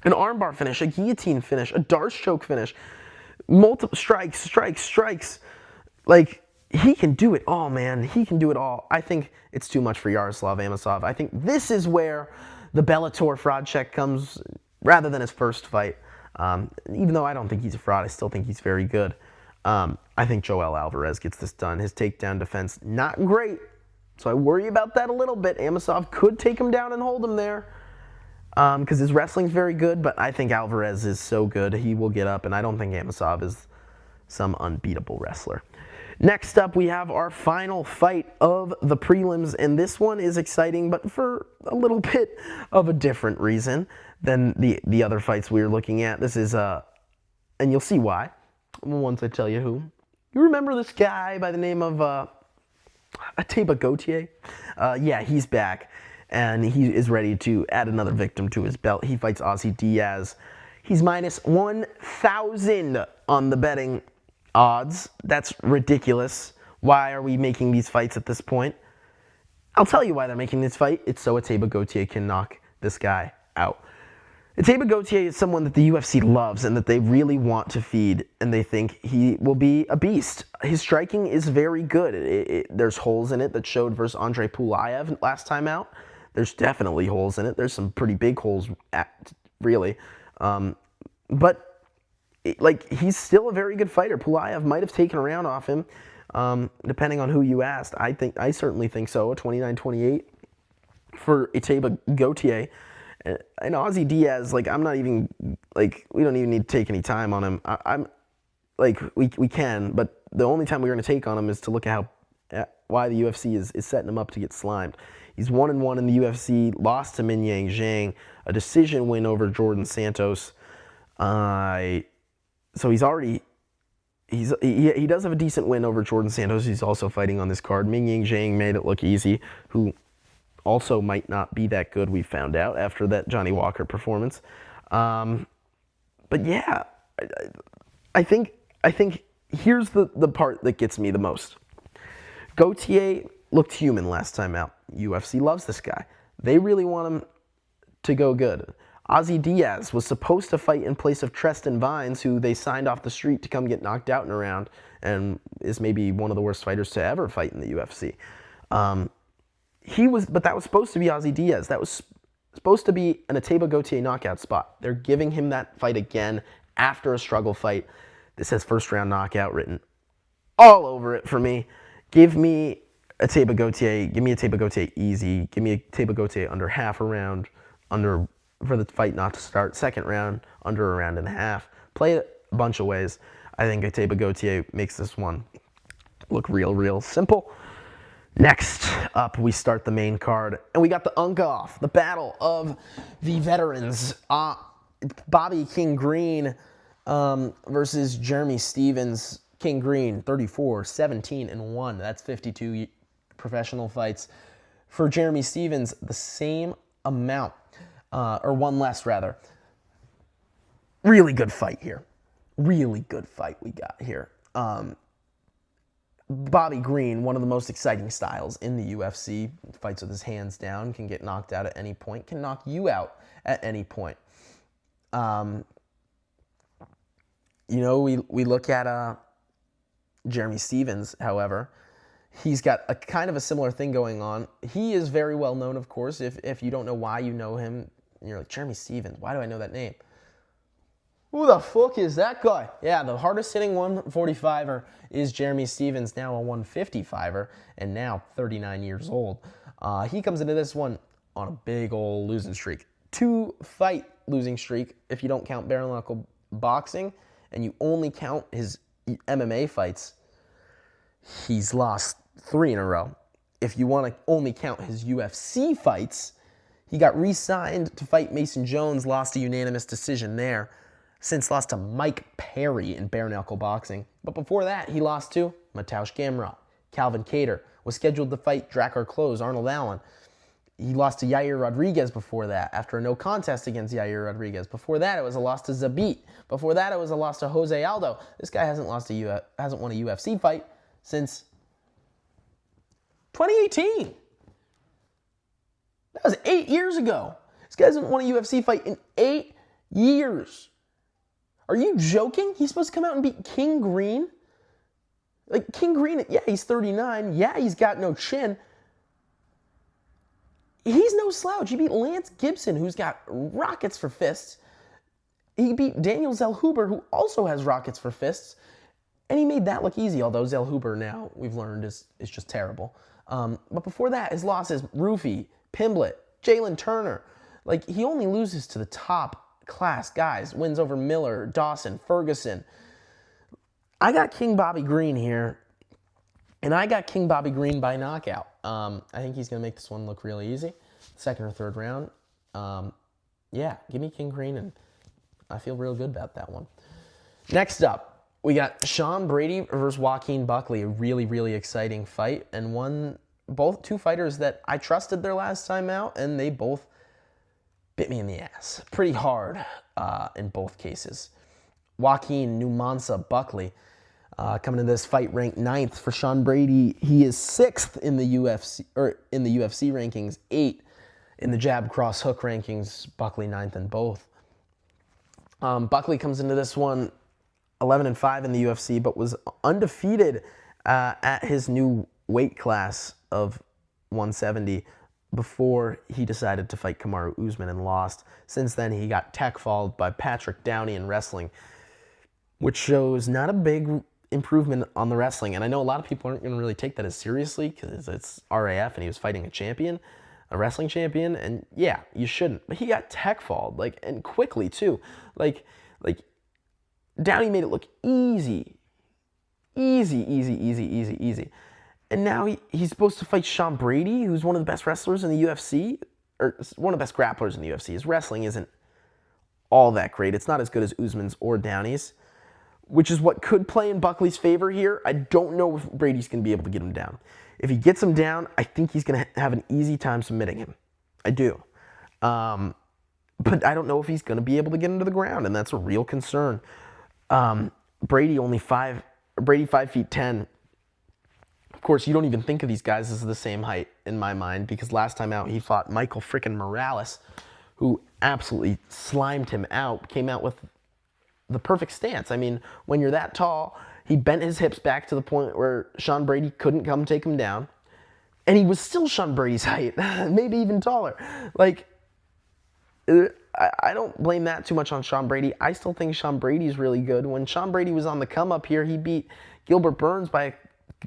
An armbar finish, a guillotine finish, a Darce choke finish, multiple strikes. Like, he can do it all, man. He can do it all. I think it's too much for Yaroslav Amosov. I think this is where the Bellator fraud check comes rather than his first fight. Even though I don't think he's a fraud, I still think he's very good. I think Joel Alvarez gets this done. His takedown defense, not great. So I worry about that a little bit. Amosov could take him down and hold him there. Because his wrestling's very good, but I think Alvarez is so good, he will get up, and I don't think Amosov is some unbeatable wrestler. Next up, we have our final fight of the prelims, and this one is exciting, but for a little bit of a different reason than the other fights we were looking at. This is, and you'll see why once I tell you who. You remember this guy by the name of Ateba Gautier? Yeah, he's back. And he is ready to add another victim to his belt. He fights Ozzy Diaz. He's minus 1,000 on the betting odds. That's ridiculous. Why are we making these fights at this point? I'll tell you why they're making this fight. It's so Ateba Gautier can knock this guy out. Ateba Gautier is someone that the UFC loves and that they really want to feed, and they think he will be a beast. His striking is very good. There's holes in it that showed versus Andre Pulayev last time out. There's definitely holes in it. There's some pretty big holes, really. But he's still a very good fighter. Pulayev might have taken a round off him, depending on who you asked. I certainly think so. A 29-28 for Ateba Gautier. And Ozzy Diaz, I'm not even, we don't even need to take any time on him. We can, but the only time we're going to take on him is to look at why the UFC is setting him up to get slimed. He's 1-1 in the UFC, lost to Minyang Zhang, a decision win over Jordan Santos. So he's already, he does have a decent win over Jordan Santos. He's also fighting on this card. Minyang Zhang made it look easy, who also might not be that good, we found out after that Johnny Walker performance. But yeah, I think here's the part that gets me the most. Gautier looked human last time out. UFC loves this guy. They really want him to go good. Ozzy Diaz was supposed to fight in place of Treston Vines, who they signed off the street to come get knocked out in a round, and is maybe one of the worst fighters to ever fight in the UFC. But that was supposed to be Ozzy Diaz. That was supposed to be an Ateba Gautier knockout spot. They're giving him that fight again after a struggle fight. This has first round knockout written all over it for me. Give me Ateba Gautier. Give me Ateba Gautier easy. Give me Ateba Gautier under half a round, for the fight not to start. Second round, under a round and a half. Play it a bunch of ways. I think Ateba Gautier makes this one look real simple. Next up, we start the main card, and we got the Unkoff, the battle of the veterans. Bobby King Green versus Jeremy Stephens. King Green, 34-17-1. That's 52 professional fights. For Jeremy Stephens, the same amount, or one less, rather. Really good fight here. Really good fight we got here. Bobby Green, one of the most exciting styles in the UFC, fights with his hands down, can get knocked out at any point, can knock you out at any point. We look at Jeremy Stephens, however. He's got a kind of a similar thing going on. He is very well known, of course. If you don't know why you know him, you're like, Jeremy Stevens, why do I know that name? Who the fuck is that guy? Yeah, the hardest hitting 145er is Jeremy Stevens, now a 155er, and now 39 years old. He comes into this one on a big old losing streak. 2-fight losing streak if you don't count bare knuckle boxing, and you only count his MMA fights. He's lost 3 in a row. If you want to only count his UFC fights, he got re-signed to fight Mason Jones, lost a unanimous decision there. Since lost to Mike Perry in bare knuckle boxing. But before that, he lost to Mateusz Gamrot. Calvin Kattar was scheduled to fight Drakkar Klose, Arnold Allen. He lost to Yair Rodriguez before that, after a no contest against Yair Rodriguez. Before that, it was a loss to Zabit. Before that, it was a loss to Jose Aldo. This guy hasn't won a UFC fight since 2018. That was 8 years ago. This guy hasn't won a UFC fight in 8 years. Are you joking? He's supposed to come out and beat King Green? Like, King Green, yeah, he's 39. Yeah, he's got no chin. He's no slouch. He beat Lance Gibson, who's got rockets for fists. He beat Daniel Zellhuber, who also has rockets for fists. And he made that look easy, although Zellhuber now, we've learned, is just terrible. But before that, his losses, Rufy, Pimblett, Jalen Turner. Like, he only loses to the top class guys. Wins over Miller, Dawson, Ferguson. I got King Bobby Green here, and I got King Bobby Green by knockout. I think he's going to make this one look really easy. Second or third round. Yeah, give me King Green, and I feel real good about that one. Next up, we got Sean Brady versus Joaquin Buckley. A really, really exciting fight, and two fighters that I trusted their last time out, and they both bit me in the ass pretty hard in both cases. Joaquin Numansa Buckley coming into this fight ranked 9th for Sean Brady. He is 6th in the UFC rankings, 8 in the jab cross hook rankings. Buckley 9th in both. Buckley comes into this one 11-5 in the UFC, but was undefeated at his new weight class of 170 before he decided to fight Kamaru Usman and lost. Since then, he got tech-falled by Patrick Downey in wrestling, which shows not a big improvement on the wrestling. And I know a lot of people aren't going to really take that as seriously because it's RAF and he was fighting a wrestling champion. And yeah, you shouldn't. But he got tech-falled, and quickly too. Like Downey made it look easy. Easy. And now he's supposed to fight Sean Brady, who's one of the best wrestlers in the UFC, or one of the best grapplers in the UFC. His wrestling isn't all that great. It's not as good as Usman's or Downey's, which is what could play in Buckley's favor here. I don't know if Brady's going to be able to get him down. If he gets him down, I think he's going to have an easy time submitting him. I do. But I don't know if he's going to be able to get into the ground, and that's a real concern. Brady 5'10". Of course, you don't even think of these guys as the same height in my mind, because last time out he fought Michael frickin' Morales, who absolutely slimed him out, came out with the perfect stance. I mean, when you're that tall, he bent his hips back to the point where Sean Brady couldn't come take him down, and he was still Sean Brady's height, maybe even taller. I don't blame that too much on Sean Brady. I still think Sean Brady's really good. When Sean Brady was on the come up here, he beat Gilbert Burns by a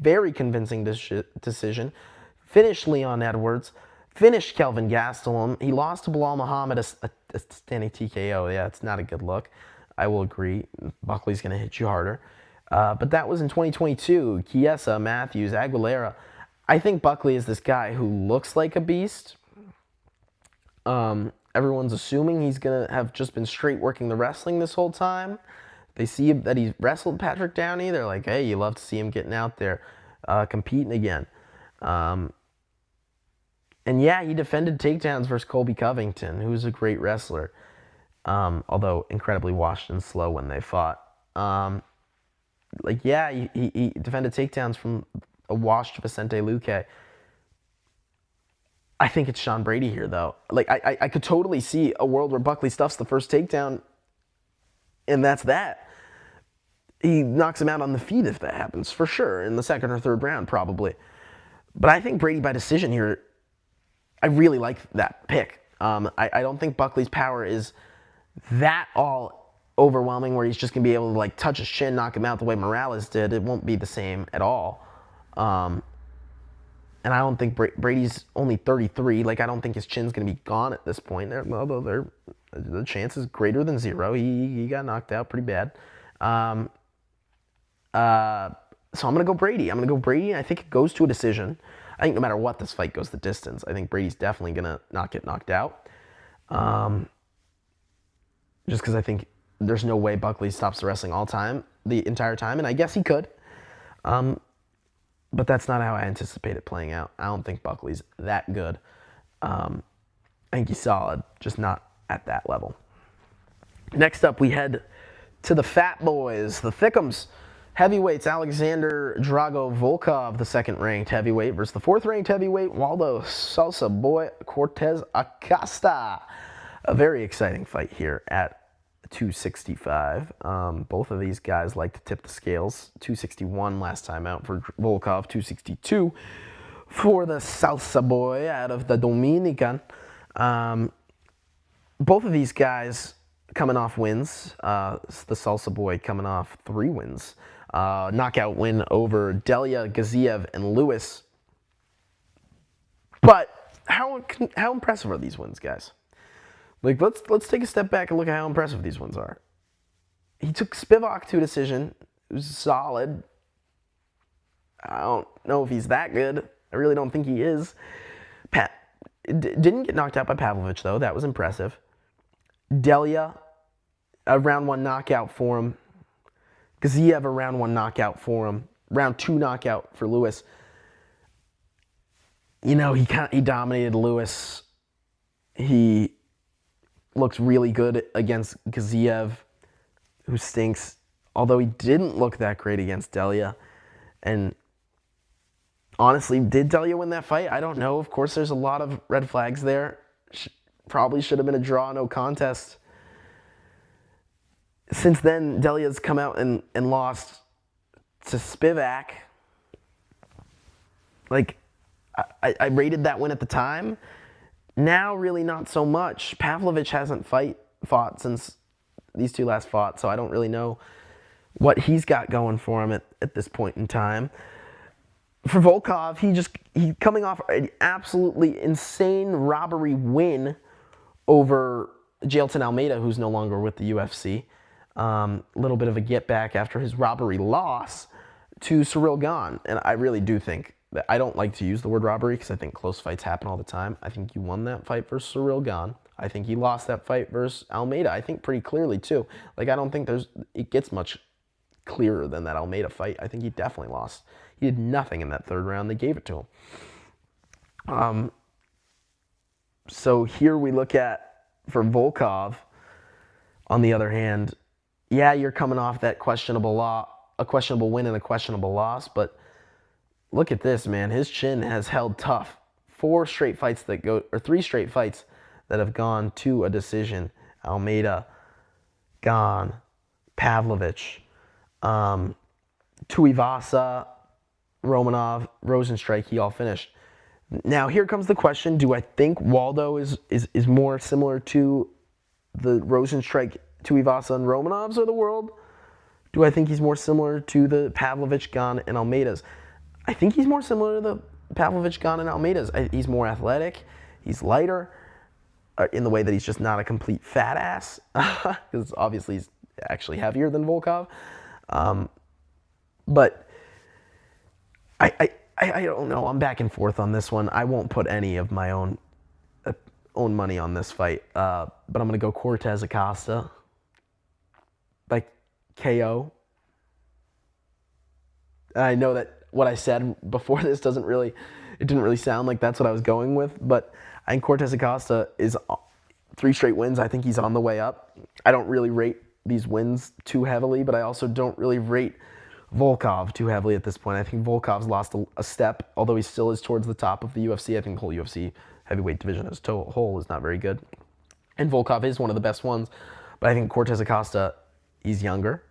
very convincing decision, finished Leon Edwards, finished Kelvin Gastelum. He lost to Bilal Muhammad, a standing TKO. Yeah, it's not a good look. I will agree. Buckley's going to hit you harder. But that was in 2022. Chiesa, Matthews, Aguilera. I think Buckley is this guy who looks like a beast. Everyone's assuming he's going to have just been straight working the wrestling this whole time. They see that he wrestled Patrick Downey. They're like, hey, you love to see him getting out there, competing again. And yeah, he defended takedowns versus Colby Covington, who's a great wrestler, although incredibly washed and slow when they fought. He defended takedowns from a washed Vicente Luque. I think it's Sean Brady here, though. I could totally see a world where Buckley stuffs the first takedown, and that's that. he knocks him out on the feet if that happens, for sure, in the second or third round, probably. But I think Brady by decision here, I really like that pick. I don't think Buckley's power is that all overwhelming where he's just going to be able to like touch his chin, knock him out the way Morales did. It won't be the same at all. And I don't think Brady's only 33. Like, I don't think his chin's going to be gone at this point. Although the chance is greater than zero. He got knocked out pretty bad. So I'm going to go Brady. I think it goes to a decision. I think no matter what, this fight goes the distance. I think Brady's definitely going to not get knocked out. Just because I think there's no way Buckley stops the wrestling the entire time. And I guess he could. But that's not how I anticipate it playing out. I don't think Buckley's that good. I think he's solid, just not at that level. Next up, we head to the fat boys, the Thickums. Heavyweights, Alexander Drago Volkov, the second-ranked heavyweight, versus the fourth-ranked heavyweight, Waldo Salsa Boy Cortez Acosta. A very exciting fight here at 265. Both of these guys like to tip the scales. 261 last time out for Volkov, 262 for the Salsa Boy out of the Dominican. Both of these guys coming off wins. The Salsa Boy coming off 3 wins. Knockout win over Delia, Gaziev, and Lewis. But how impressive are these wins, guys? Like, let's take a step back and look at how impressive these ones are. He took Spivak to a decision. It was solid. I don't know if he's that good. I really don't think he is. Didn't get knocked out by Pavlovich, though. That was impressive. Delia, a round 1 knockout for him. Gaziev, a round 1 knockout for him. Round 2 knockout for Lewis. You know, he dominated Lewis. He looks really good against Gaziev, who stinks, although he didn't look that great against Delia. And honestly, did Delia win that fight? I don't know. Of course, there's a lot of red flags there. Probably should have been a draw, no contest. Since then, Delia's come out and lost to Spivak. Like, I rated that win at the time. Now, really not so much. Pavlovich hasn't fought since these two last fought, so I don't really know what he's got going for him at this point in time. For Volkov, he coming off an absolutely insane robbery win over Jailton Almeida, who's no longer with the UFC. A little bit of a get back after his robbery loss to Cyril Gane. And I really do think that I don't like to use the word robbery because I think close fights happen all the time. I think you won that fight versus Cyril Gane. I think he lost that fight versus Almeida. I think pretty clearly too. Like, I don't think it gets much clearer than that Almeida fight. I think he definitely lost. He did nothing in that third round. They gave it to him. So here we look at, for Volkov, on the other hand, yeah, you're coming off that a questionable win and a questionable loss, but look at this, man. His chin has held tough. 3 straight fights that have gone to a decision. Almeida, Gane, Pavlovich, Tuivasa, Romanov, Rosenstrike, he all finished. Now, here comes the question. Do I think Waldo is more similar to the Rosenstrike, Tuivasa, and Romanovs of the world? Do I think he's more similar to the Pavlovich, Gane, and Almeidas? I think he's more similar to the Pavlovich, Gane, and Almeidas. He's more athletic. He's lighter in the way that he's just not a complete fat ass, because obviously he's actually heavier than Volkov. But I don't know. I'm back and forth on this one. I won't put any of my own money on this fight, but I'm going to go Cortez Acosta by KO. I know that what I said before this didn't really sound like that's what I was going with, but I think Cortez Acosta is 3 straight wins. I think he's on the way up. I don't really rate these wins too heavily, but I also don't really rate Volkov too heavily at this point. I think Volkov's lost a step, although he still is towards the top of the UFC. I think the whole UFC heavyweight division as a whole is not very good. And Volkov is one of the best ones, but I think Cortez Acosta, he's younger.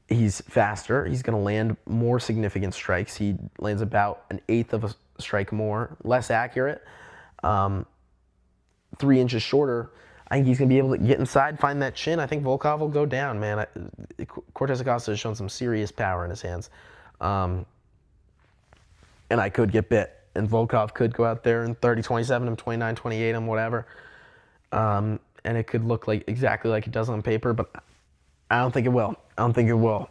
He's faster. He's going to land more significant strikes. He lands about an eighth of a strike more, less accurate, 3 inches shorter. I think he's going to be able to get inside, find that chin. I think Volkov will go down, man. Cortez Acosta has shown some serious power in his hands. And I could get bit. And Volkov could go out there and 30-27 him, 29-28 him, whatever. And it could look like exactly like it does on paper, but I don't think it will. I don't think it will.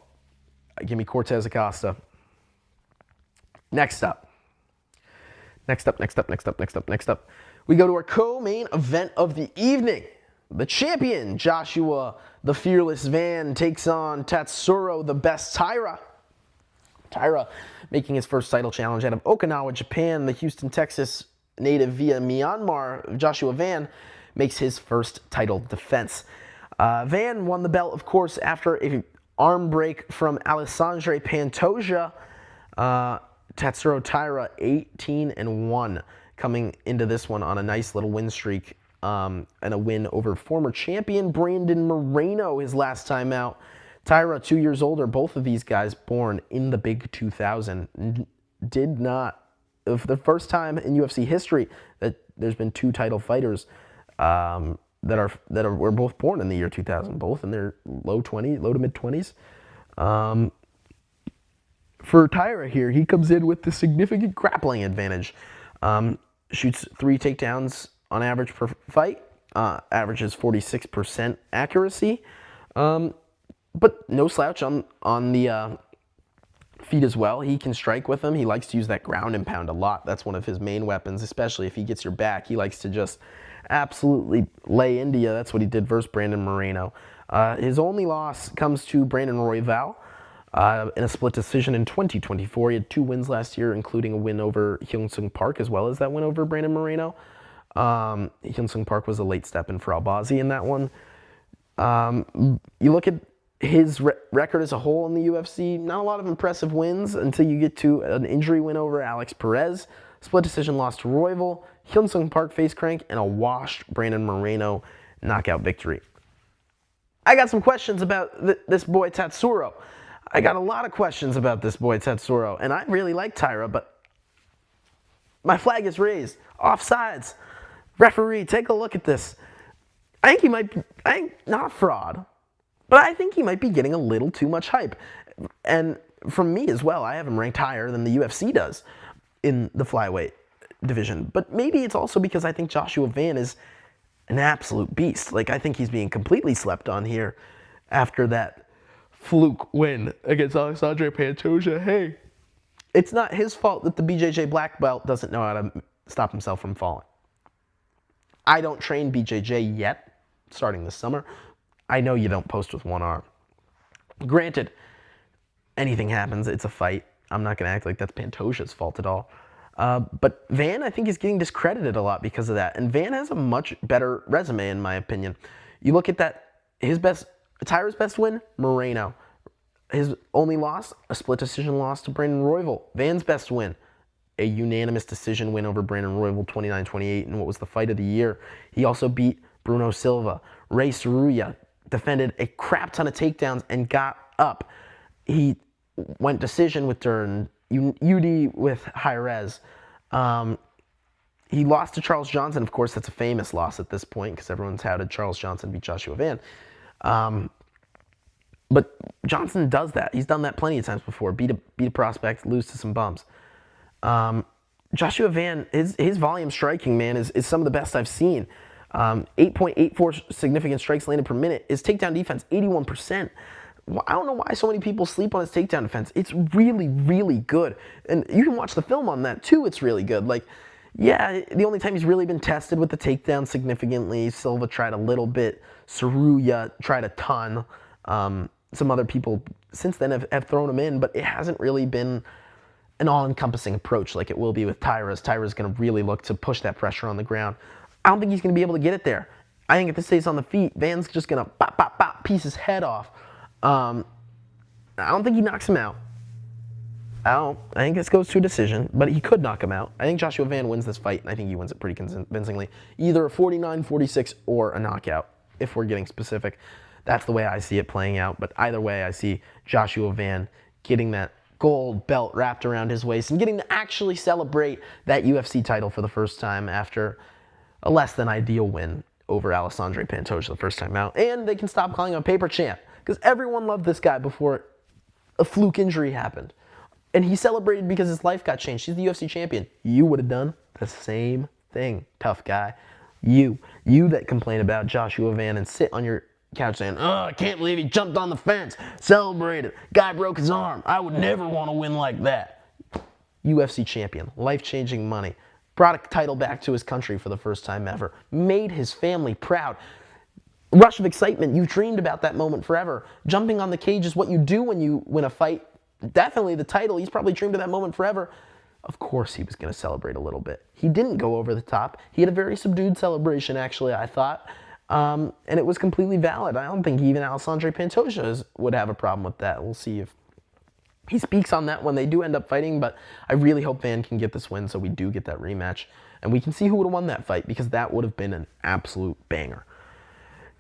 Give me Cortez Acosta. Next up. We go to our co-main event of the evening. The champion, Joshua the Fearless Van, takes on Tatsuro the Best Taira. Taira making his first title challenge out of Okinawa, Japan. The Houston, Texas native via Myanmar, Joshua Van, makes his first title defense. Van won the belt, of course, after an arm break from Alessandre Pantoja. Tatsuro Taira 18-1, coming into this one on a nice little win streak, and a win over former champion Brandon Moreno his last time out. Taira, 2 years older, both of these guys born in the big 2000, did not, for the first time in UFC history that there's been two title fighters were both born in the year 2000, both in their low to mid 20s. For Taira here, he comes in with the significant grappling advantage. Shoots 3 takedowns on average per fight, averages 46% accuracy, but no slouch on the feet as well. He can strike with them. He likes to use that ground and pound a lot. That's one of his main weapons, especially if he gets your back. He likes to just absolutely lay into you. That's what he did versus Brandon Moreno. His only loss comes to Brandon Royval in a split decision in 2024. He had 2 wins last year, including a win over Hyun-Sung Park, as well as that win over Brandon Moreno. Hyun-Sung Park was a late step in for Albazi in that one. You look at his record as a whole in the UFC, not a lot of impressive wins until you get to an injury win over Alex Perez, split decision loss to Royval, Hyun-Sung Park face crank, and a washed Brandon Moreno knockout victory. I got some questions about this boy Tatsuro. I got a lot of questions about this boy Tatsuro, and I really like Taira, but my flag is raised. Offsides. Referee, take a look at this. I think not a fraud, but I think he might be getting a little too much hype. And from me as well, I have him ranked higher than the UFC does in the flyweight division. But maybe it's also because I think Joshua Van is an absolute beast. Like, I think he's being completely slept on here after that fluke win against Alessandre Pantoja. Hey, it's not his fault that the BJJ black belt doesn't know how to stop himself from falling. I don't train BJJ yet, starting this summer. I know you don't post with one arm. Granted, anything happens, it's a fight. I'm not going to act like that's Pantoja's fault at all. But Van, I think, is getting discredited a lot because of that. And Van has a much better resume, in my opinion. You look at that, Taira's best win, Moreno. His only loss, a split decision loss to Brandon Royval. Van's best win, a unanimous decision win over Brandon Royval, 29-28, in what was the fight of the year. He also beat Bruno Silva. Ray Saruya defended a crap ton of takedowns and got up. He went decision with Dern, UD with Jerez. He lost to Charles Johnson. Of course, that's a famous loss at this point because everyone's touted Charles Johnson beat Joshua Van. But Johnson does that. He's done that plenty of times before. Beat a prospect, lose to some bums. Joshua Van, his volume striking, man, is some of the best I've seen. 8.84 significant strikes landed per minute. His takedown defense, 81%. I don't know why so many people sleep on his takedown defense. It's really, really good. And you can watch the film on that, too. It's really good. Like, yeah, the only time he's really been tested with the takedown significantly, Silva tried a little bit. Saruya tried a ton. Some other people since then have thrown him in, but it hasn't really been an all-encompassing approach like it will be with Taira's. Taira's going to really look to push that pressure on the ground. I don't think he's going to be able to get it there. I think if this stays on the feet, Van's just going to pop, piece his head off. I don't think he knocks him out. I think this goes to a decision, but he could knock him out. I think Joshua Van wins this fight, and I think he wins it pretty convincingly. Either a 49-46 or a knockout, if we're getting specific. That's the way I see it playing out. But either way, I see Joshua Van getting that gold belt wrapped around his waist and getting to actually celebrate that UFC title for the first time after a less than ideal win over Alessandro Pantoja the first time out. And they can stop calling him a paper champ because everyone loved this guy before a fluke injury happened. And he celebrated because his life got changed. He's the UFC champion. You would have done the same thing, tough guy. You that complain about Joshua Van and sit on your couch saying, oh, I can't believe he jumped on the fence, celebrated, guy broke his arm. I would never want to win like that. UFC champion, life-changing money, brought a title back to his country for the first time ever, made his family proud. Rush of excitement, you've dreamed about that moment forever. Jumping on the cage is what you do when you win a fight. Definitely the title, he's probably dreamed of that moment forever. Of course he was going to celebrate a little bit. He didn't go over the top. He had a very subdued celebration, actually, I thought. And it was completely valid. I don't think even Alessandro Pantoja would have a problem with that. We'll see if he speaks on that when they do end up fighting, but I really hope Van can get this win so we do get that rematch. And we can see who would have won that fight because that would have been an absolute banger.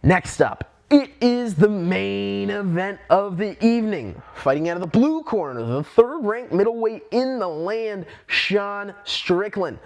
Next up, it is the main event of the evening. Fighting out of the blue corner, the third-ranked middleweight in the land, Sean Strickland.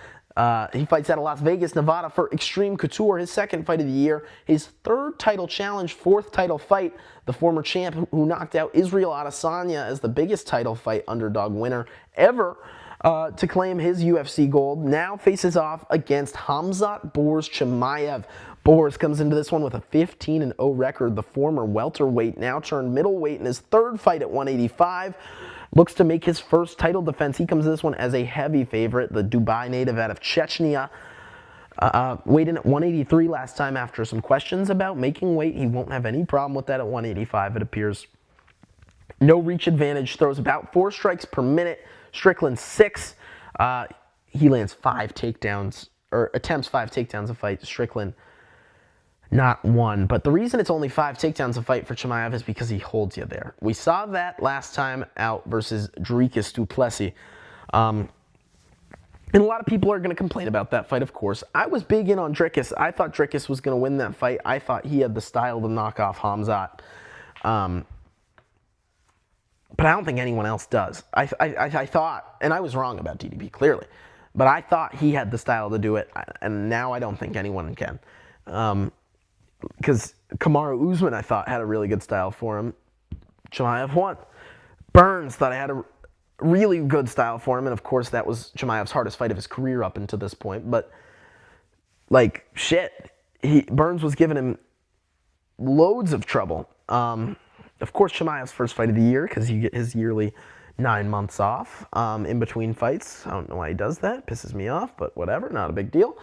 He fights out of Las Vegas, Nevada for Extreme Couture, his second fight of the year, his third title challenge, fourth title fight. The former champ who knocked out Israel Adesanya as the biggest title fight underdog winner ever to claim his UFC gold, now faces off against Khamzat Bours Chimaev. Bours comes into this one with a 15-0 record. The former welterweight now turned middleweight in his third fight at 185. Looks to make his first title defense. He comes to this one as a heavy favorite. The Dubai native out of Chechnya weighed in at 183 last time after some questions about making weight. He won't have any problem with that at 185, it appears. No reach advantage, throws about 4 strikes per minute. Strickland 6. He lands 5 takedowns, or attempts 5 takedowns a fight. Strickland not 1. But the reason it's only 5 takedowns a fight for Chimaev is because he holds you there. We saw that last time out versus Dricus du Plessis. And a lot of people are going to complain about that fight, of course. I was big in on Dricus. I thought Dricus was going to win that fight. I thought he had the style to knock off Khamzat. But I don't think anyone else does. I thought, and I was wrong about DDP, clearly, but I thought he had the style to do it, and now I don't think anyone can. Because Kamaru Usman, I thought, had a really good style for him. Chimaev won. Burns thought I had a really good style for him, and of course that was Chimaev's hardest fight of his career up until this point, but like, shit, Burns was giving him loads of trouble. Of course, Chimaev's first fight of the year, because you get his yearly 9 months off in between fights. I don't know why he does that. Pisses me off, but whatever, not a big deal.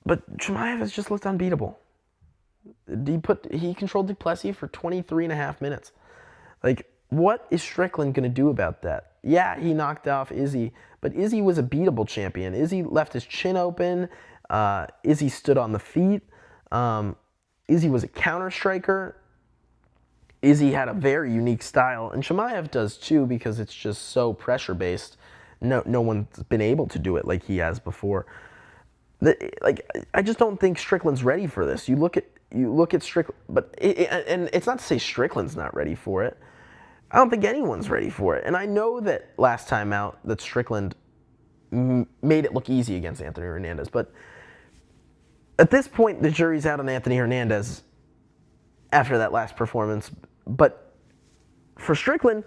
But Chimaev has just looked unbeatable. He controlled du Plessis for 23.5 minutes. Like, what is Strickland going to do about that? Yeah, he knocked off Izzy, but Izzy was a beatable champion. Izzy left his chin open. Izzy stood on the feet. Izzy was a counter striker. Izzy had a very unique style, and Chimaev does too because it's just so pressure based. No one's been able to do it like he has before. I just don't think Strickland's ready for this. You look at Strickland, but and it's not to say Strickland's not ready for it. I don't think anyone's ready for it. And I know that last time out that Strickland made it look easy against Anthony Hernandez, but at this point the jury's out on Anthony Hernandez after that last performance. But for Strickland,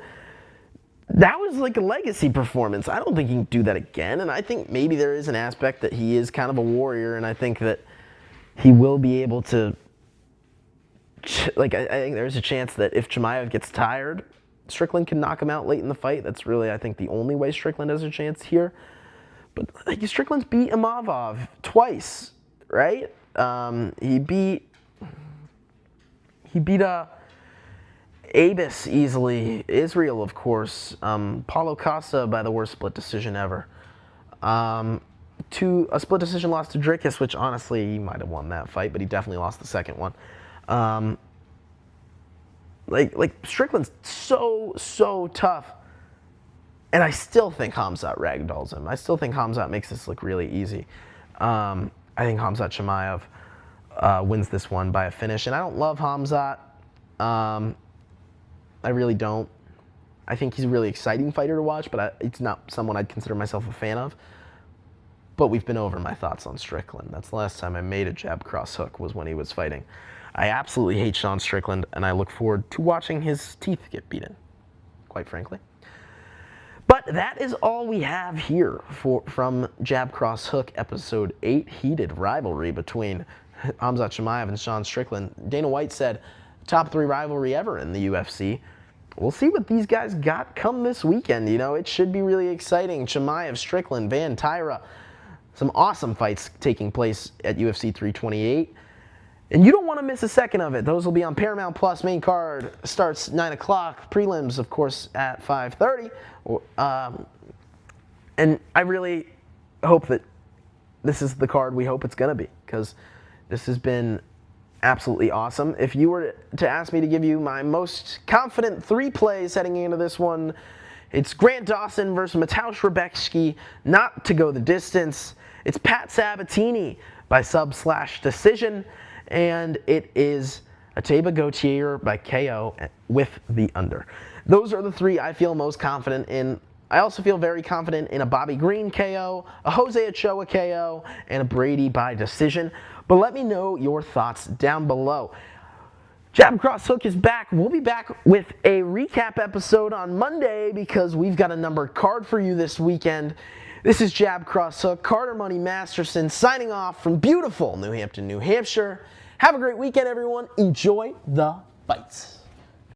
that was like a legacy performance. I don't think he can do that again, and I think maybe there is an aspect that he is kind of a warrior, and I think that he will be able to, like, I think there's a chance that if Chimaev gets tired, Strickland can knock him out late in the fight. That's really, I think, the only way Strickland has a chance here. But like, Strickland's beat Imavov twice, right? He beat Abis easily. Israel, of course. Paulo Costa by the worst split decision ever. A split decision loss to Dricus, which honestly, he might have won that fight, but he definitely lost the second one. Like Strickland's so tough. And I still think Khamzat ragdolls him. I still think Khamzat makes this look really easy. I think Khamzat Chimaev wins this one by a finish. And I don't love Hamzat. I really don't. I think he's a really exciting fighter to watch, but it's not someone I'd consider myself a fan of. But we've been over my thoughts on Strickland. That's the last time I made a jab cross hook was when he was fighting. I absolutely hate Sean Strickland, and I look forward to watching his teeth get beaten, quite frankly. But that is all we have here from Jab Cross Hook Episode 8, Heated Rivalry between Hamzat Chimaev and Sean Strickland. Dana White said, top 3 rivalry ever in the UFC. We'll see what these guys got come this weekend. You know, it should be really exciting. Chimaev, Strickland, Van Tyra. Some awesome fights taking place at UFC 328. And you don't want to miss a second of it. Those will be on Paramount Plus. Main card starts 9 o'clock. Prelims, of course, at 5:30. And I really hope that this is the card we hope it's going to be, because this has been absolutely awesome. If you were to ask me to give you my most confident 3 plays heading into this one, it's Grant Dawson versus Mateusz Rebecki, not to go the distance. It's Pat Sabatini by sub/decision. And it is Ateba Gautier by KO with the under. Those are the 3 I feel most confident in. I also feel very confident in a Bobby Green KO, a Jose Ochoa KO, and a Brady by decision. But let me know your thoughts down below. Jab Cross Hook is back. We'll be back with a recap episode on Monday because we've got a numbered card for you this weekend. This is Jab Cross Hook, Carter Money Masterson signing off from beautiful New Hampton, New Hampshire. Have a great weekend, everyone. Enjoy the fights.